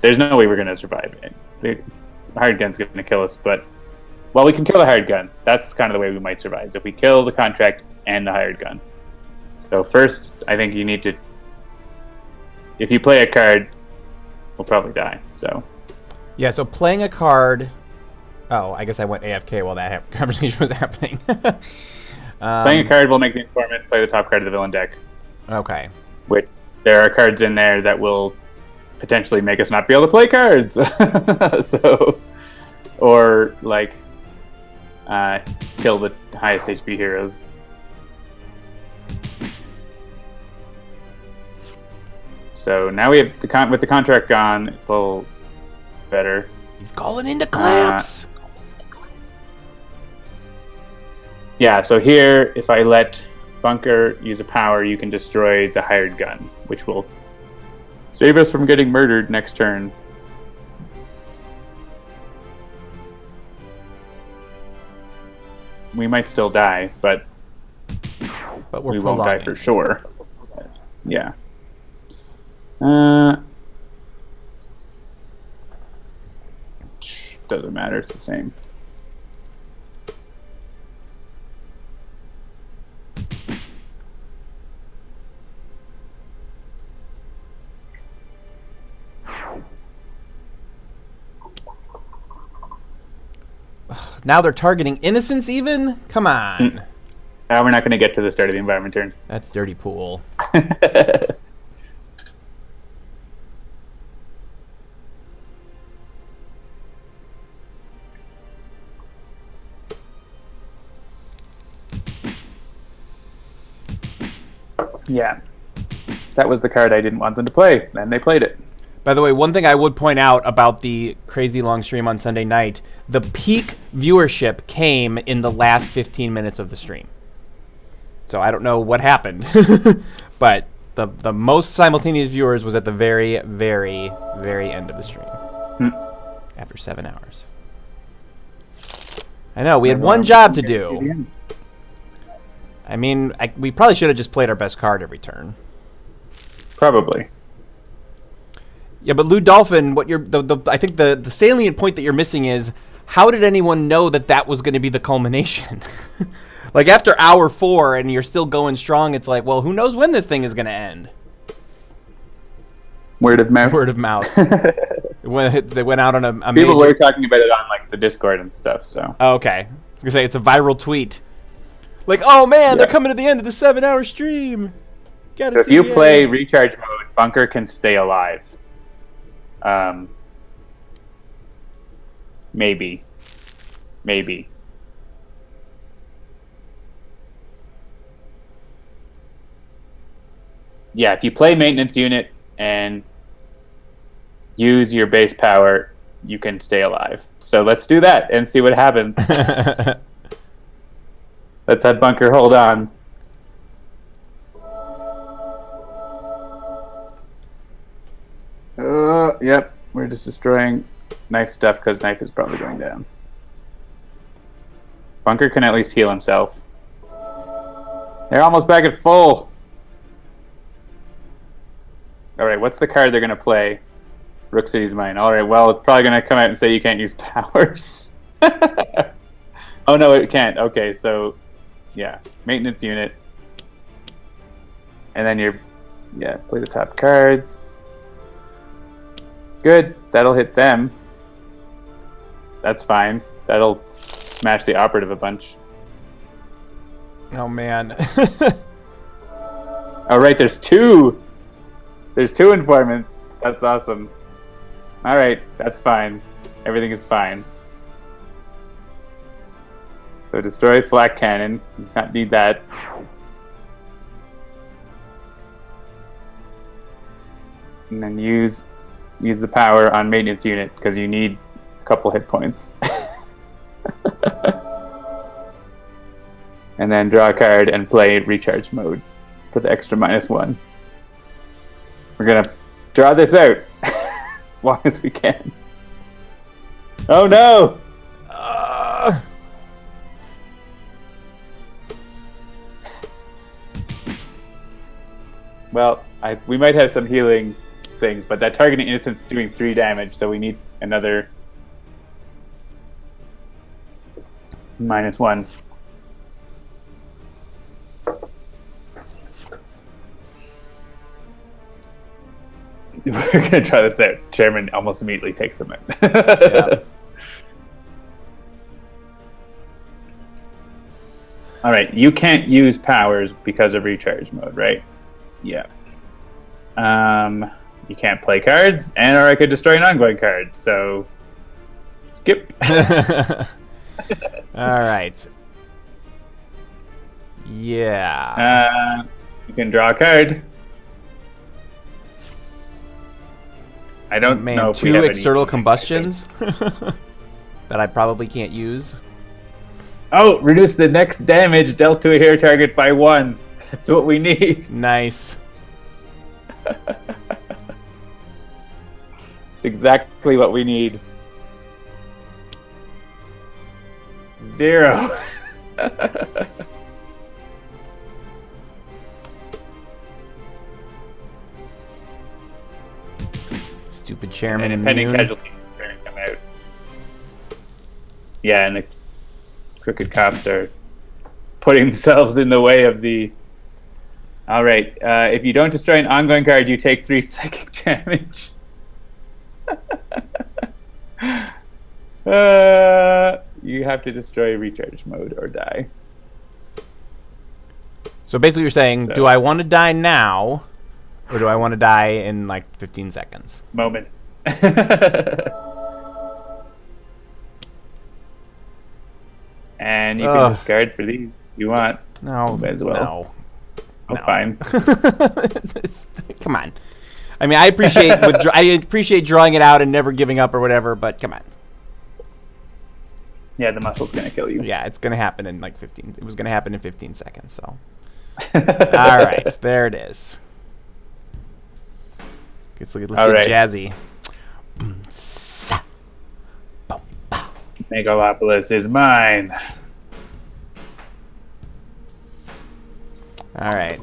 There's no way we're going to survive. The hired gun's going to kill us, but... Well, we can kill the hired gun. That's kind of the way we might survive, is if we kill the contract and the hired gun. So first, I think you need to... If you play a card, we'll probably die, so... Yeah, so playing a card Oh, I guess I went AFK while that conversation was happening. Playing a card will make the informant play the top card of the villain deck. Okay. Which there are cards in there that will potentially make us not be able to play cards. So, or like kill the highest HP heroes. So now we have with the contract gone, it's a little better. He's calling into clamps. Yeah, so here, if I let Bunker use a power, you can destroy the hired gun, which will save us from getting murdered next turn. We might still die, but we won't die for sure. Yeah. Doesn't matter, it's the same. Now they're targeting innocents even? Come on. Now we're not going to get to the start of the environment turn. That's dirty pool. Yeah. That was the card I didn't want them to play, and they played it. By the way, one thing I would point out about the crazy long stream on Sunday night, the peak viewership came in the last 15 minutes of the stream. So I don't know what happened, but the most simultaneous viewers was at the very, very, very end of the stream. After 7 hours. I know, we had one job to do. I mean, we probably should have just played our best card every turn. Probably. Yeah, but Lou Dolphin, what you're I think the salient point that you're missing is how did anyone know that that was going to be the culmination? Like after hour 4 and you're still going strong, it's like, well, who knows when this thing is going to end? Word of mouth. Word of mouth. They went out on a People major... were talking about it on like the Discord and stuff. So. Oh, okay. I was gonna say it's a viral tweet. Like, oh man, they're coming to the end of the 7-hour stream. Gotta so if you play recharge mode, Bunker can stay alive. Maybe. Yeah, if you play maintenance unit and use your base power, you can stay alive. So let's do that and see what happens. Let's have Bunker hold on. Yep, we're just destroying knife stuff because knife is probably going down. Bunker can at least heal himself. They're almost back at full. Alright, what's the card they're going to play? Rook City's mine. Alright, well, it's probably going to come out and say you can't use powers. Oh, no, it can't. Okay, so, yeah. Maintenance unit. And then play the top cards. Good. That'll hit them. That's fine. That'll smash the operative a bunch. Oh, man. Alright, there's two. There's two informants. That's awesome. Alright, that's fine. Everything is fine. So destroy flak cannon. You don't need that. And then use the power on maintenance unit because you need a couple hit points. And then draw a card and play recharge mode for the extra -1. We're gonna draw this out as long as we can. Oh no! Well, we might have some healing things, but that targeting innocent's doing 3 damage, so we need another -1. We're gonna try this out. Chairman almost immediately takes them in. Yeah. All right, you can't use powers because of recharge mode, right? Yeah. You can't play cards, or I could destroy an ongoing card. So, skip. All right. Yeah. You can draw a card. I don't know if we two have external any combustions that I probably can't use. Oh, reduce the next damage dealt to a hero target by 1. That's what we need. Nice. It's exactly what we need. 0. Stupid chairman and pending immune. casualties are going to come out. Yeah, and the crooked cops are putting themselves in the way of the... Alright, if you don't destroy an ongoing card, you take 3 psychic damage. You have to destroy recharge mode or die. So basically you're saying, do I want to die now, or do I want to die in like 15 seconds? Moments. And you can discard for these if you want. No, as well. No. Fine. Come on. I mean, I appreciate drawing it out and never giving up or whatever, but come on. Yeah, the muscle's gonna kill you. Yeah, it's gonna happen in like 15. It was gonna happen in 15 seconds. So, all right, there it is. Let's get jazzy. Megalopolis is mine. All right.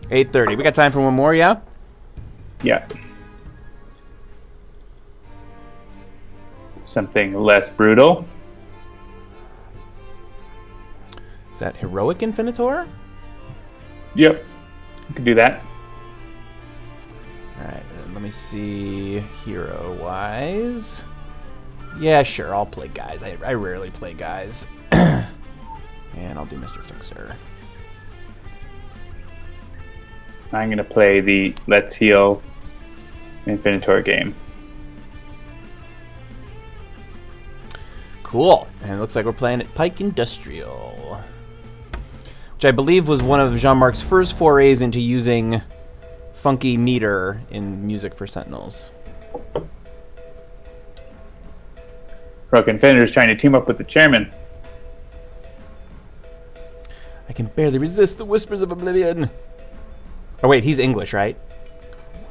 8:30. We got time for one more, yeah? Yeah. Something less brutal. Is that heroic Infinitor? Yep. You can do that. All right. Let me see. Hero-wise. Yeah, sure. I'll play Guise. I rarely play Guise. And I'll do Mr. Fixer. I'm going to play the Let's Heal Infinitor game. Cool. And it looks like we're playing at Pike Industrial, which I believe was one of Jean-Marc's first forays into using funky meter in music for Sentinels. Rogue Infinitor's trying to team up with the chairman. I can barely resist the whispers of oblivion. Oh wait, he's English, right?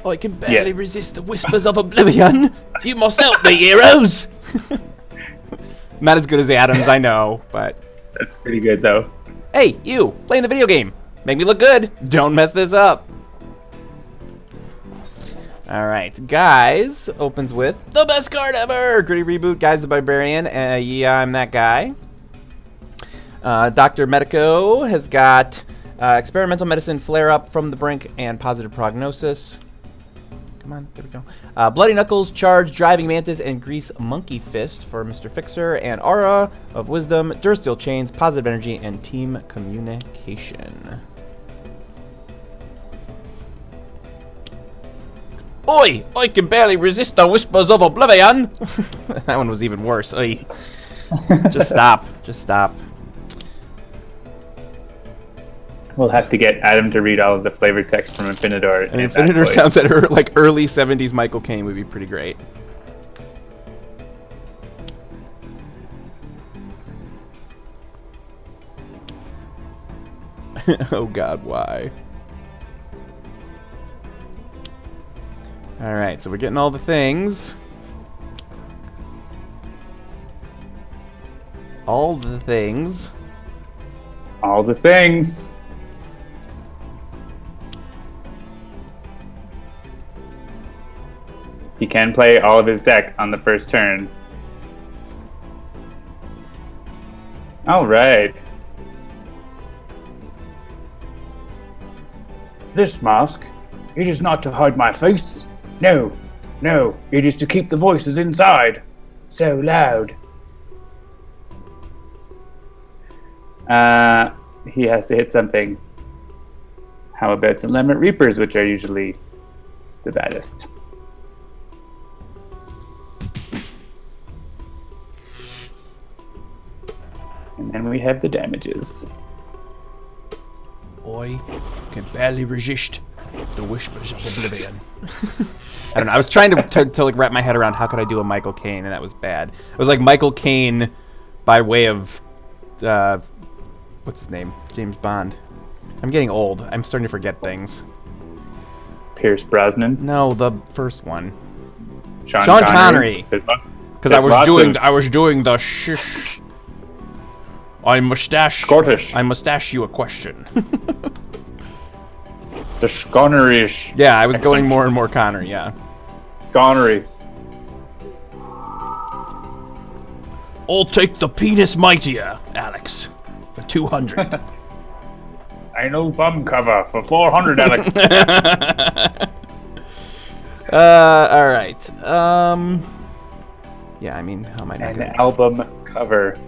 Oh, I can barely resist the whispers of oblivion. You must help me, heroes. Not as good as Adams, I know, but... That's pretty good, though. Hey, you, playing the video game. Make me look good. Don't mess this up. All right, Guise opens with the best card ever. Gritty Reboot, Guise the Barbarian. Yeah, I'm that guy. Dr. Medico has got Experimental Medicine, Flare Up, From the Brink, and Positive Prognosis. Come on, there we go. Bloody Knuckles, Charge, Driving Mantis, and Grease Monkey Fist for Mr. Fixer, and Aura of Wisdom, Dursteel Chains, Positive Energy, and Team Communication. Oi! I can barely resist the whispers of oblivion! That one was even worse. Oi. Just stop. Just stop. We'll have to get Adam to read all of the flavored text from Infinitor. And Infinitor sounds like early 70s Michael Caine would be pretty great. Oh god, why? Alright, so we're getting all the things. All the things. All the things. He can play all of his deck on the first turn. Alright. This mask, it is not to hide my face. No, no, it is to keep the voices inside. So loud. He has to hit something. How about the Lemmet Reapers, which are usually the baddest? And then we have the damages. I can barely resist the whispers of oblivion. I don't know. I was trying to like wrap my head around how could I do a Michael Caine, and that was bad. It was like Michael Caine by way of what's his name? James Bond. I'm getting old. I'm starting to forget things. Pierce Brosnan. No, the first one. Sean Connery. Because I was doing the shish. I mustache you a question. The Connery-ish. Yeah, I was going more and more Connery, yeah. Connery. I'll take the penis mightier, Alex, for 200. I know bum cover for 400, Alex. All right. Yeah, I mean, how am I not An gonna... album cover.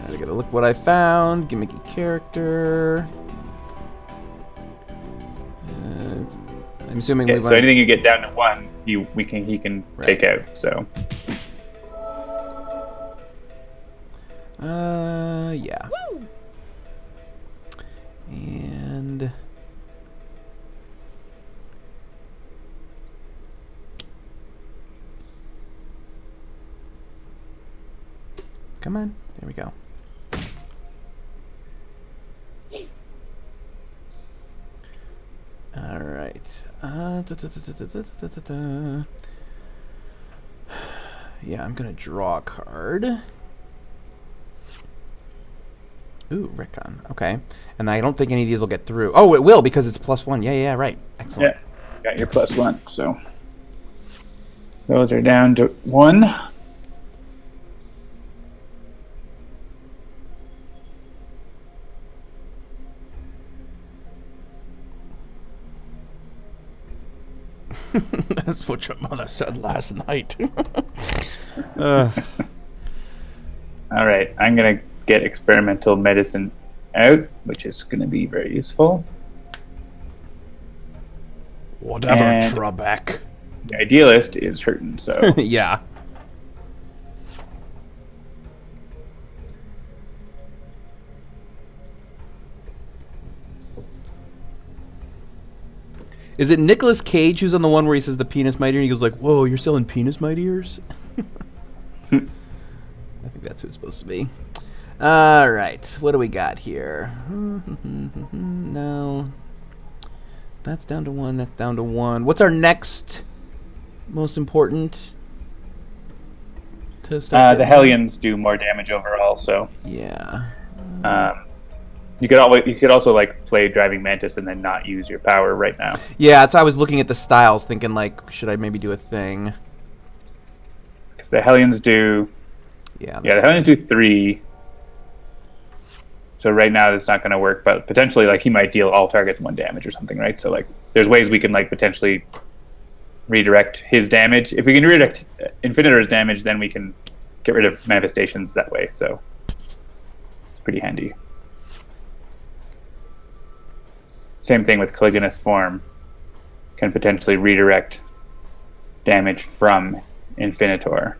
I gotta look what I found. Gimmicky character. I'm assuming Yeah, so anything you get down to 1, he can take out. So. Yeah. Woo! And come on, there we go. All right. Yeah, I'm gonna draw a card. Ooh, Recon. Okay. And I don't think any of these will get through. Oh, it will because it's +1. Yeah, right. Excellent. Yeah, got your +1. So those are down to 1. That's what your mother said last night. All right, I'm gonna get experimental medicine out, which is going to be very useful. Whatever, and Trebek. The idealist is hurting, so yeah. Is it Nicolas Cage who's on the one where he says the penis mightier and he goes like, "Whoa, you're selling penis mightiers?" I think that's who it's supposed to be. All right, what do we got here? No, that's down to 1. That's down to 1. What's our next most important to start? The Hellions do more damage overall, so yeah. You could also like play Driving Mantis and then not use your power right now. Yeah, so I was looking at the styles, thinking like, should I maybe do a thing? Because the Hellions do. Yeah, the Hellions do 3. So right now it's not going to work, but potentially like he might deal all targets 1 damage or something, right? So like there's ways we can like potentially redirect his damage. If we can redirect Infinitor's damage, then we can get rid of manifestations that way. So it's pretty handy. Same thing with Caligula's form. Can potentially redirect damage from Infinitor.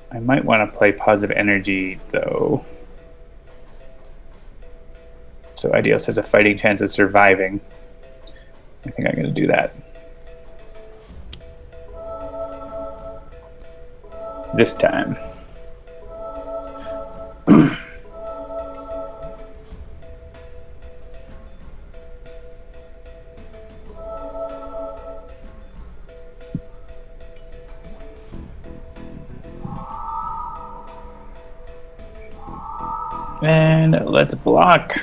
I might want to play Positive Energy, though. So Ideos has a fighting chance of surviving. I think I'm going to do that. This time. And let's block.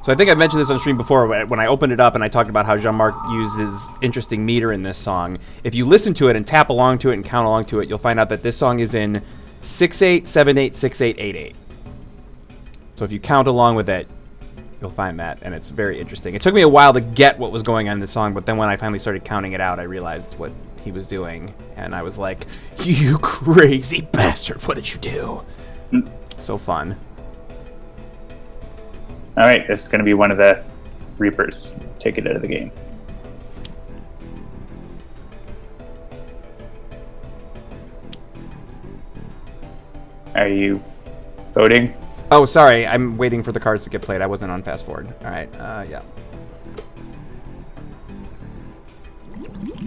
So I think I mentioned this on stream before when I opened it up and I talked about how Jean-Marc uses interesting meter in this song. If you listen to it and tap along to it and count along to it, you'll find out that this song is in 6/8, 7/8, 6/8, 8/8. So if you count along with it, you'll find that, and it's very interesting. It took me a while to get what was going on in the song, but then when I finally started counting it out, I realized what he was doing, and I was like, "You crazy bastard! What did you do?" So fun. All right, this is going to be one of the Reapers. Take it out of the game. Are you voting? Oh, sorry. I'm waiting for the cards to get played. I wasn't on fast forward. All right. Yeah.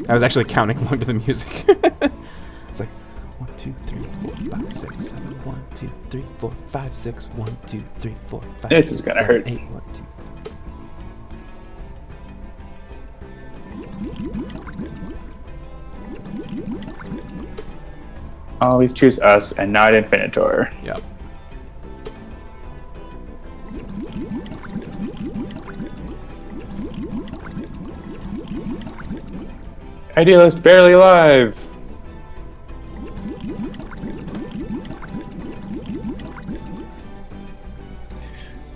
I was actually counting along to the music. It's like 1, 2, 3, 4, 5, 6, 7. 1, 2, 3, 4, 5, 6. 1, 2, 3, 4, 5. This 6, is gonna 7, hurt. 8, 1, 2. Always choose us and not Infinitor. Yep. Idealist barely alive.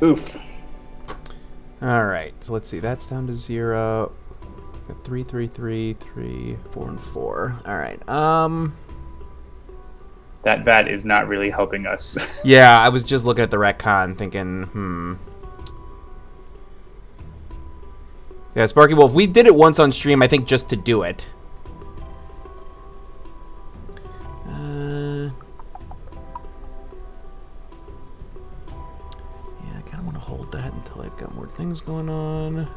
Oof. All right. So let's see. That's down to 0. Got 3, 3, 3, 3, 4, and 4. All right. That bat is not really helping us. Yeah, I was just looking at the retcon thinking, Yeah, Sparky Wolf, we did it once on stream, I think, just to do it. Yeah, I kind of want to hold that until I've got more things going on.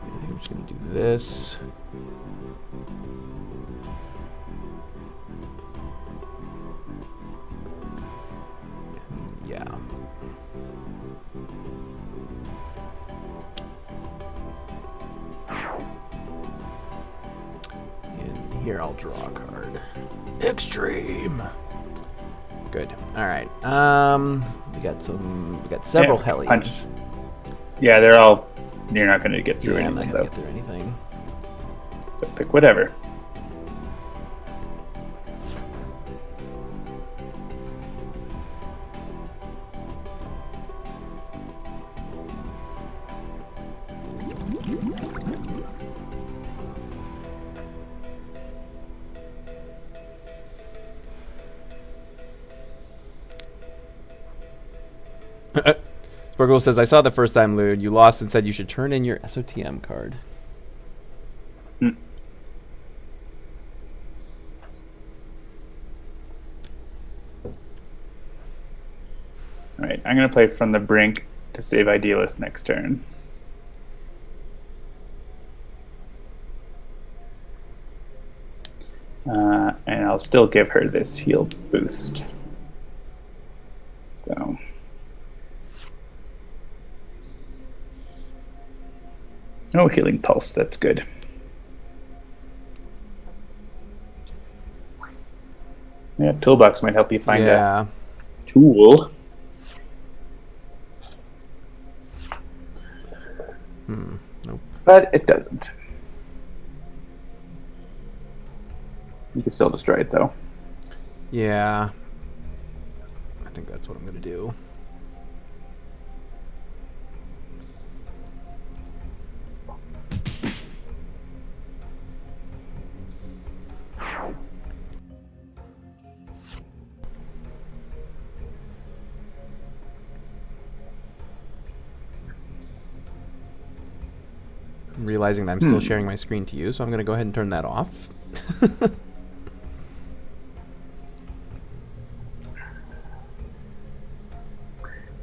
I think I'm just going to do this. Yeah. And here I'll draw a card. Extreme. Good. All right. We got several Yeah, Hellions. punch. Yeah, they're all. You're not going to get through Yeah, I'm not anything gonna though. get through anything. So pick whatever. Sparkle says, I saw the first time, Lude. You lost and said you should turn in your SOTM card. Hmm. Alright, I'm going to play From the Brink to save Idealist next turn. And I'll still give her this heal boost. So. Oh, Healing Pulse, that's good. Yeah, Toolbox might help you find a tool. Nope. But it doesn't. You can still destroy it, though. Yeah. I think that's what I'm going to do. I'm realizing that I'm still sharing my screen to you, so I'm going to go ahead and turn that off.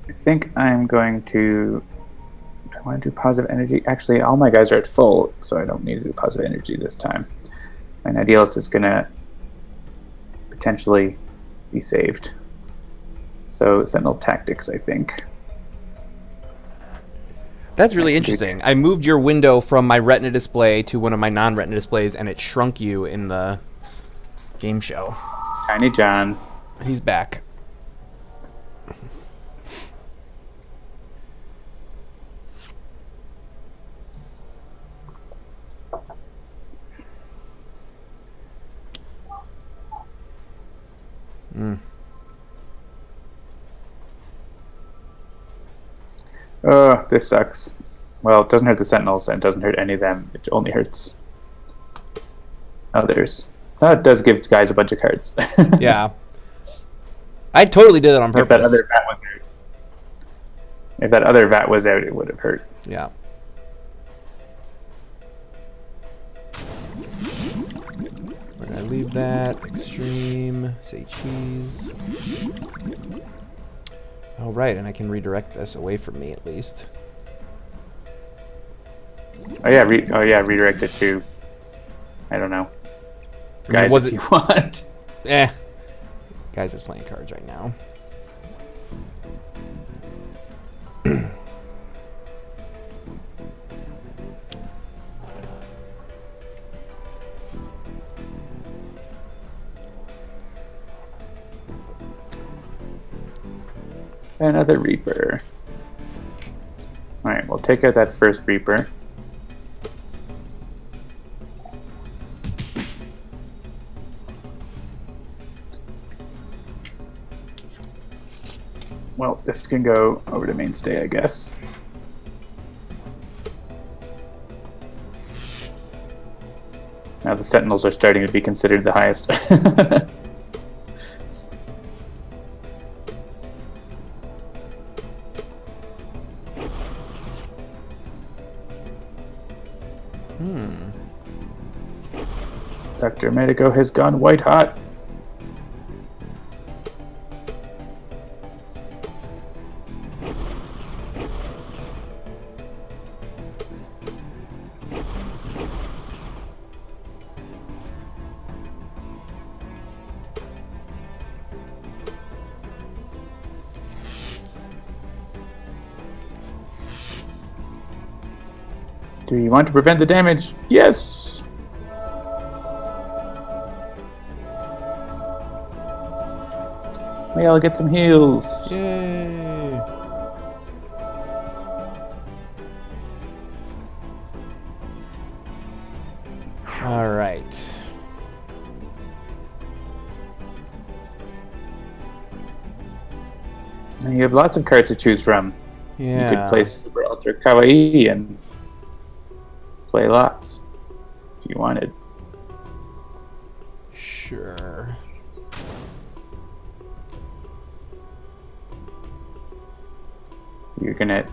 I think I'm going to... Do I want to do Positive Energy? Actually, all my guys are at full, so I don't need to do Positive Energy this time. And Idealist is going to potentially be saved. So Sentinel Tactics, I think. That's really interesting. I moved your window from my Retina display to one of my non-Retina displays, and it shrunk you in the game show. Tiny John. He's back. This sucks. Well, it doesn't hurt the Sentinels, and it doesn't hurt any of them. It only hurts others. It does give Guise a bunch of cards. Yeah. I totally did it on purpose. If that other vat was out. If that other vat was out, it would have hurt. Yeah. Where did I leave that? Extreme. Say cheese. Oh, right, and I can redirect this away from me, at least. Oh yeah, redirect it to, I don't know, Guys, if you want. Guys is playing cards right now. Another Reaper. Alright, we'll take out that first Reaper. Well, this can go over to mainstay, I guess. Now the Sentinels are starting to be considered the highest. Dr. Medico has gone white hot. Do you want to prevent the damage? Yes! May I'll get some heals. Yay! All right. And you have lots of cards to choose from. Yeah. You could play Super Ultra Kawaii and play lots if you wanted. Sure. You're gonna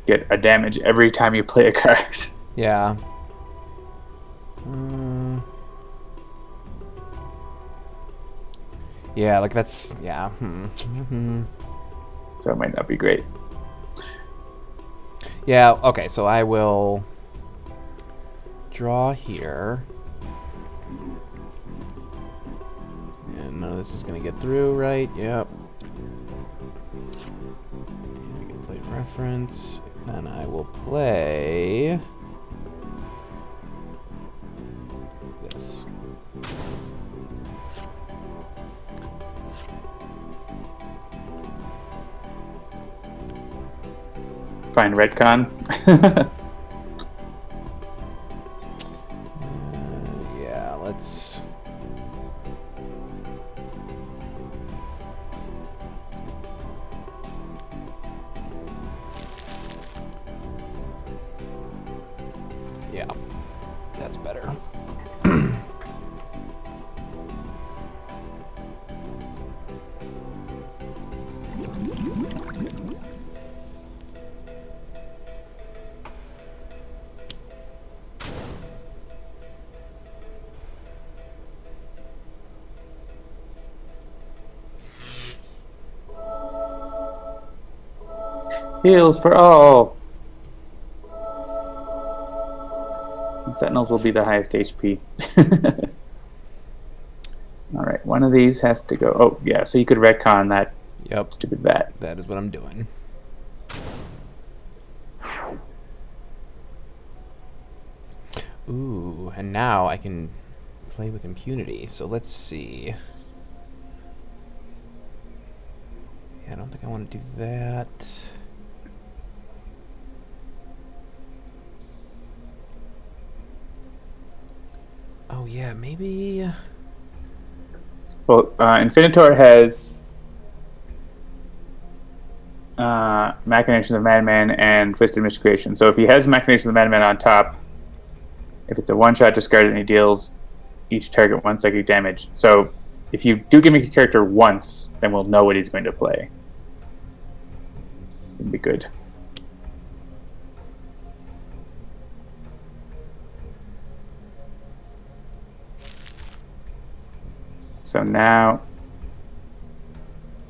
get a damage every time you play a card. Yeah. Yeah, like that's, yeah. So it might not be great. Yeah, okay, so I will draw here. And none of this is going to get through, right? Yep. And we can play reference. Then I will play this. Fine retcon. Yeah, let's... Yeah, that's better. Heals for all. And Sentinels will be the highest HP. Alright, one of these has to go. Oh, yeah, so you could retcon that Yep, stupid vat. that is what I'm doing. Ooh, and now I can play with impunity. So let's see. Yeah, I don't think I want to do that. Oh yeah, maybe. Well, Infinitor has Machinations of Madman and Twisted Miscreation. So if he has Machinations of Madman on top, if it's a one-shot discard and he deals each target 1 psychic damage. So if you do gimmick a character once, then we'll know what he's going to play. It'd be good. So now,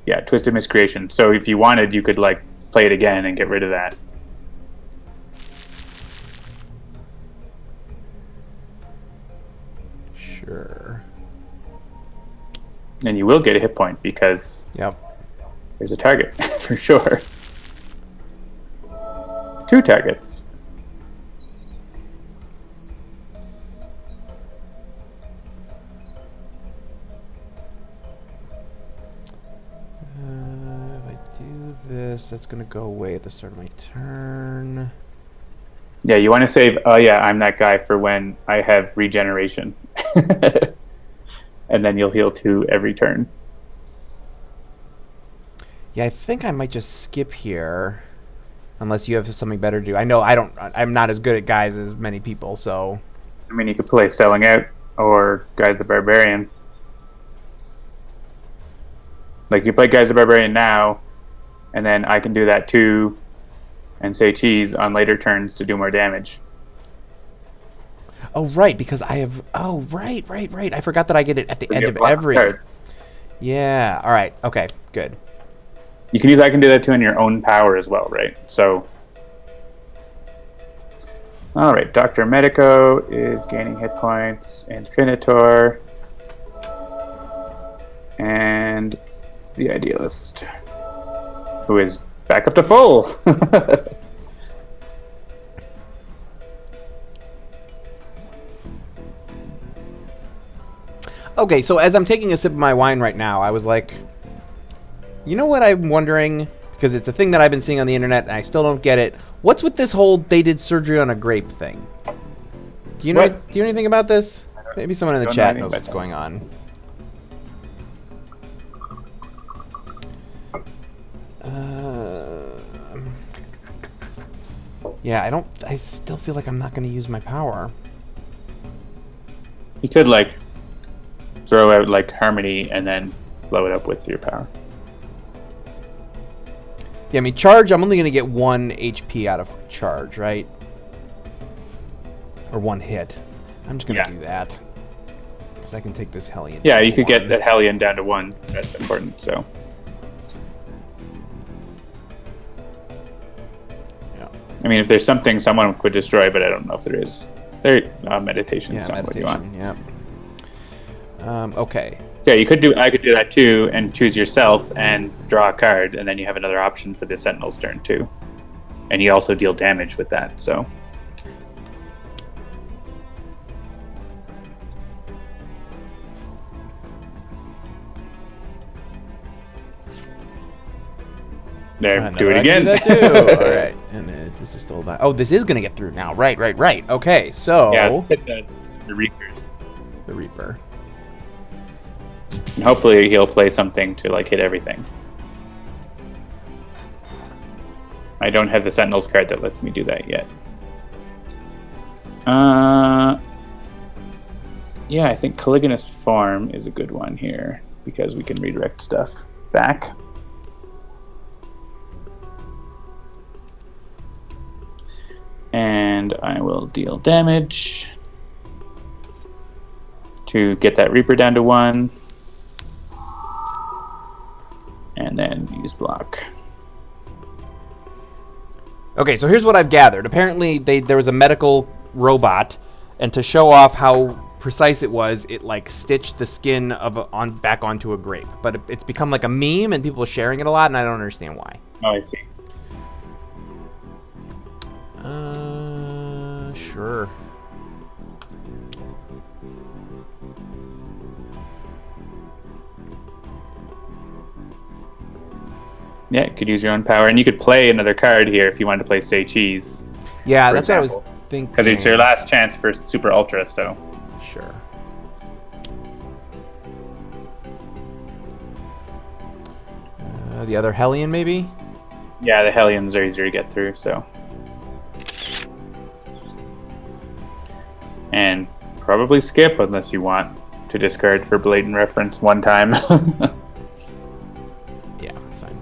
yeah, Twisted Miscreation. So if you wanted, you could like play it again and get rid of that. Sure. And you will get a hit point because there's a target for sure. 2 targets. If I do this, that's going to go away at the start of my turn. Yeah, you want to save, oh yeah, I'm that guy for when I have regeneration. And then you'll heal 2 every turn. Yeah, I think I might just skip here. Unless you have something better to do. I know I'm not as good at Guise as many people, so. I mean, you could play Selling Out or Guise the Barbarian. Like, you play Guise the Barbarian now, and then I can do that too, and say cheese on later turns to do more damage. Oh, right, because I have... Oh, right. I forgot that I get it at the end of every... Cards. Yeah, all right. Okay, good. You can use I can do that too in your own power as well, right? So, all right, Dr. Medico is gaining hit points. Infinitor. And the Idealist, who is back up to full. Okay, so as I'm taking a sip of my wine right now, I was like... You know what I'm wondering? Because it's a thing that I've been seeing on the internet, and I still don't get it. What's with this whole they did surgery on a grape thing? Do you know anything about this? Maybe someone in the chat knows what's going on. Yeah, I still feel like I'm not going to use my power. You could, like, throw out, like, Harmony and then blow it up with your power. Yeah, I mean, charge, I'm only going to get 1 HP out of charge, right? Or 1 hit. I'm just going to do that. Because I can take this Hellion. Yeah, you could get that Hellion down to 1. That's important, so. Yeah. I mean, if there's something someone could destroy, but I don't know if there is. Meditation. Yeah, meditation, yeah. Okay. So yeah, I could do that too, and choose yourself and draw a card, and then you have another option for the Sentinel's turn too, and you also deal damage with that. So there, do it again. Do that too. All right, and this is still not. Oh, this is gonna get through now. Right. Okay, so yeah, let's hit the Reaper. The Reaper. And hopefully he'll play something to like hit everything. I don't have the Sentinels card that lets me do that yet. Yeah, I think Caligonous Farm is a good one here because we can redirect stuff back. And I will deal damage to get that Reaper down to 1. And then use block. Okay, so here's what I've gathered. Apparently, there was a medical robot, and to show off how precise it was, it like stitched the skin back onto a grape. But it's become like a meme, and people are sharing it a lot, and I don't understand why. Oh, I see. Sure. Yeah, you could use your own power, and you could play another card here if you wanted to play Say Cheese. Yeah, that's example. What I was thinking. Because it's your last chance for Super Ultra, so. Sure. The other Hellion, maybe? Yeah, the Hellions are easier to get through, so. And probably skip unless you want to discard for blatant reference one time. Yeah, that's fine.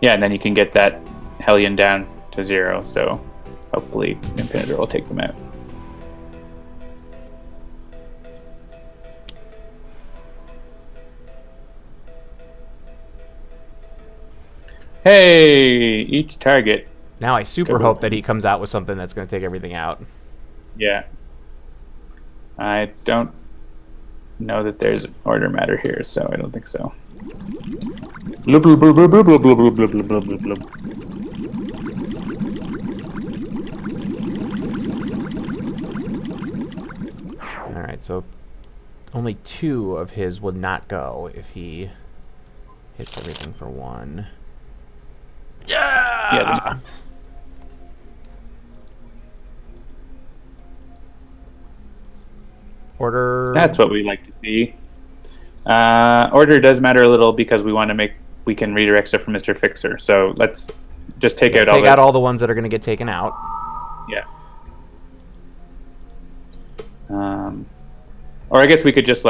Yeah, and then you can get that Hellion down to 0, so hopefully Infinitor will take them out. Hey, each target. Now I super hope that he comes out with something that's going to take everything out. Yeah. I don't know that there's an order matter here, so I don't think so. Blub, blub, blub, blub, blub, blub, blub, blub, blub, blub, blub. Alright, so only 2 of his would not go if he hits everything for 1. Yeah. Order. That's what we like to see. Order does matter a little because we can redirect stuff from Mr. Fixer. So let's just take out all the ones that are going to get taken out. Yeah. Or I guess we could just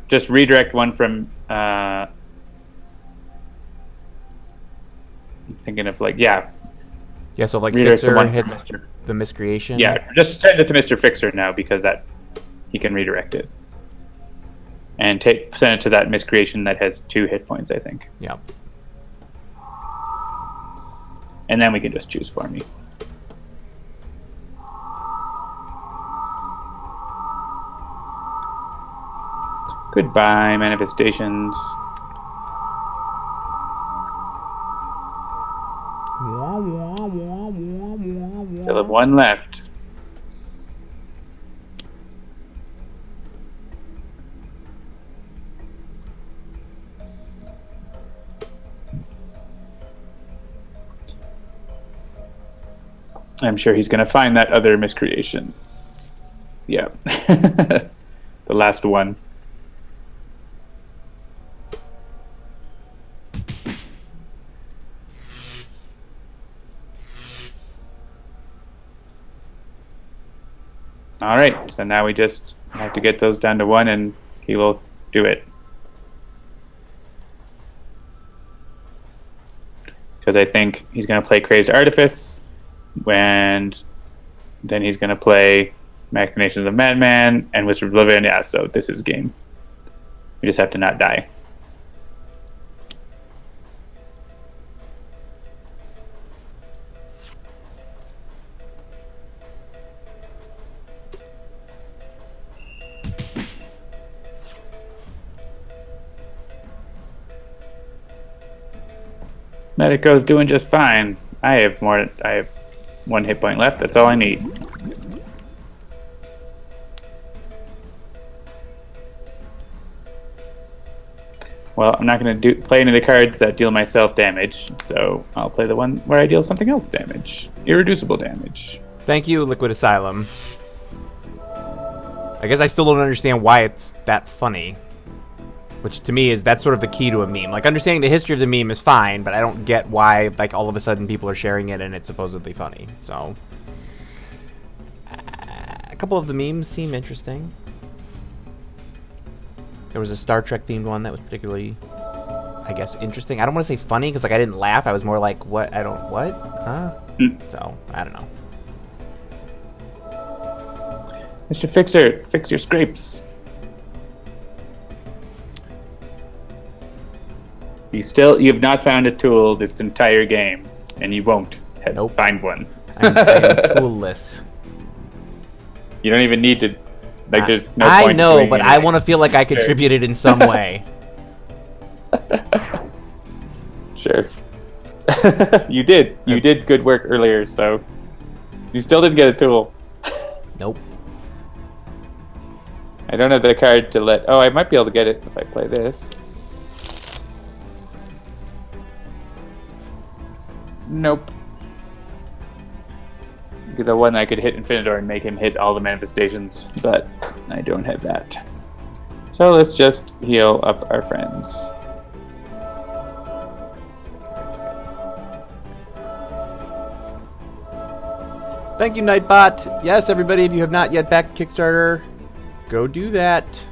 just redirect one from. I'm thinking of Yeah, so redirect Fixer one hits from the miscreation. Yeah, just send it to Mr. Fixer now because that he can redirect it. And send it to that miscreation that has 2 hit points, I think. Yeah. And then we can just choose for me. Goodbye, manifestations. Still have 1 left. I'm sure he's going to find that other miscreation. Yeah. The last one. All right, so now we just have to get those down to 1 and he will do it. Because I think he's going to play Crazed Artifice, and then he's going to play Machinations of Madman and Whisper of Oblivion. Yeah, so this is game. We just have to not die. Medico's doing just fine. I have 1 hit point left. That's all I need. Well, I'm not going to play any of the cards that deal myself damage, so I'll play the one where I deal something else damage. Irreducible damage. Thank you, Liquid Asylum. I guess I still don't understand why it's that funny. Which to me that's sort of the key to a meme. Like, understanding the history of the meme is fine, but I don't get why all of a sudden people are sharing it and it's supposedly funny. So a couple of the memes seem interesting. There was a Star Trek themed one that was particularly, I guess, interesting. I don't want to say funny because I didn't laugh. I was more like, what? What? Huh? So I don't know. Mr. Fixer, fix your scrapes. You've not found a tool this entire game, and you won't find one. I am toolless. You don't even need to. There's no point. I know, but I want to feel like I contributed in some way. Sure. You did. You did good work earlier, so you still didn't get a tool. Nope. I don't have the card to let. Oh, I might be able to get it if I play this. Nope. The one I could hit Infinitor and make him hit all the manifestations, but I don't have that. So let's just heal up our friends. Thank you, Nightbot. Yes, everybody, if you have not yet backed Kickstarter, go do that.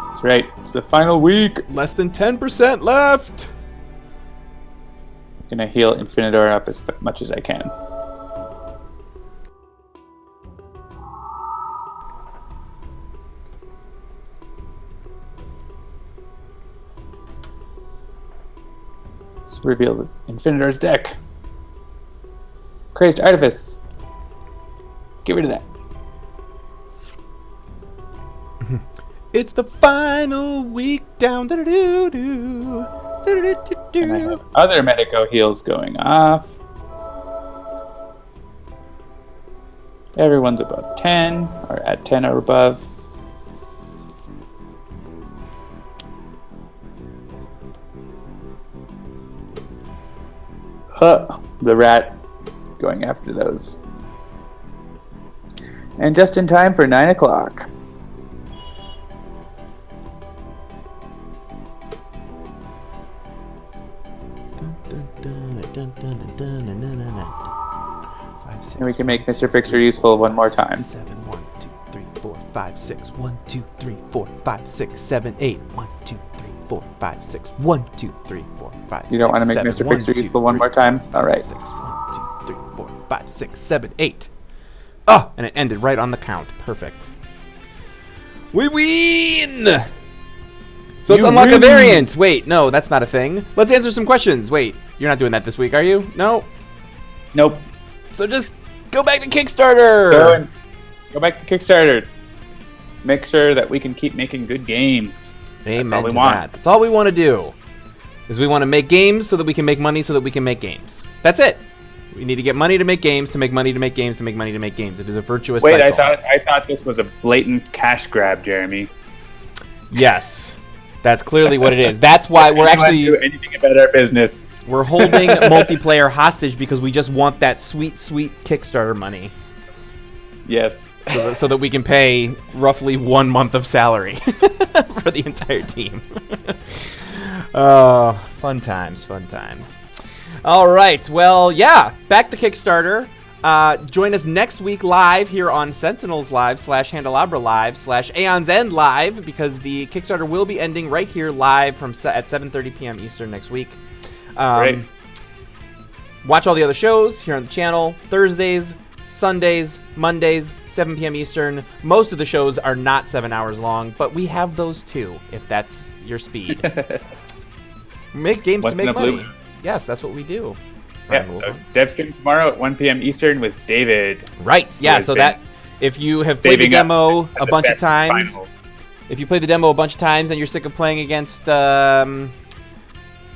That's right. It's the final week. Less than 10% left. I'm gonna heal Infinitor up as much as I can. Let's reveal Infinitor's deck. Crazed Artifice. Get rid of that. It's the final week down. Do-do-do-do. Do-do-do-do-do. And I have other Medico heals going off. Everyone's above 10, or at 10 or above. The rat going after those. And just in time for 9 o'clock. And we can make Mr. Fixer useful one more time. 7, 1, 2, 3, 4, 5, 6, 1, 2, 3, 4, 5, 6, 7, 8, 1, 2, 3, 4, 5, 6, 1, 2, 3, 4, 5, You don't want to make Mr. Fixer useful one more time? Alright. 6, 1, 2, 3, 4, 5, 6, 7, 8. Oh, and it ended right on the count. Perfect. We win! So let's unlock a variant. Wait, no, that's not a thing. Let's answer some questions. Wait, you're not doing that this week, are you? No? Nope. So just go back to Kickstarter. Go back to Kickstarter. Make sure that we can keep making good games. Amen That's all we to want. that. That's all we want to do. Is we want to make games so that we can make money so that we can make games. That's it. We need to get money to make games, to make money to make games, to make money to make games. It is a virtuous cycle. Wait, I thought this was a blatant cash grab, Jeremy. Yes. That's clearly what it is. That's why we're actually do anything about our business. We're holding multiplayer hostage because we just want that sweet, sweet Kickstarter money. Yes. So that we can pay roughly 1 month of salary for the entire team. Oh, fun times, fun times. All right, well, yeah, back to Kickstarter. Join us next week live here on Sentinels Live / Handelabra Live / Aeon's End Live, because the Kickstarter will be ending right here live at 7:30 p.m. Eastern next week. Great. Watch all the other shows here on the channel. Thursdays, Sundays, Mondays, 7 p.m. Eastern. Most of the shows are not 7 hours long, but we have those too, if that's your speed. Make games Once to make in a money. blue. Yes, that's what we do. Yeah, so dev stream tomorrow at 1 p.m. Eastern with David. Right, yeah, so that if you have played the demo a bunch of times, if you played the demo a bunch of times and you're sick of playing against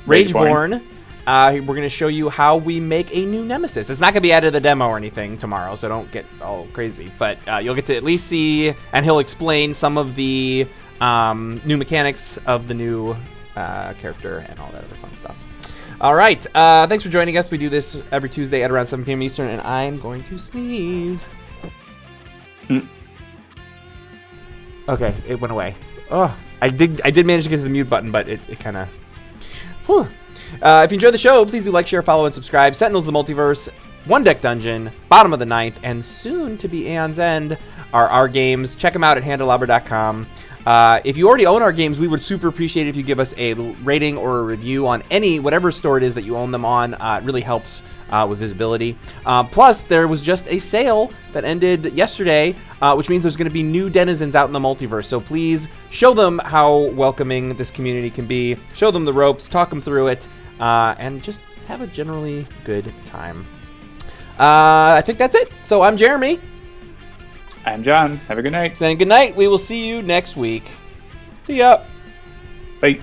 Rageborn, we're going to show you how we make a new nemesis. It's not going to be added to the demo or anything tomorrow, so don't get all crazy. But you'll get to at least see, and he'll explain some of the new mechanics of the new character and all that other fun stuff. All right, thanks for joining us. We do this every Tuesday at around 7 p.m. Eastern, and I'm going to sneeze. Okay, it went away. Oh, I did manage to get to the mute button, but it kind of... if you enjoyed the show, please do like, share, follow, and subscribe. Sentinels the Multiverse, One Deck Dungeon, Bottom of the Ninth, and soon to be Aeon's End are our games. Check them out at Handelabra.com. If you already own our games, we would super appreciate it if you give us a rating or a review on whatever store it is that you own them on. It really helps with visibility. Plus, there was just a sale that ended yesterday, which means there's going to be new denizens out in the multiverse. So please show them how welcoming this community can be. Show them the ropes, talk them through it, and just have a generally good time. I think that's it. So I'm Jeremy. I'm John. Have a good night. Saying good night. We will see you next week. See ya. Bye.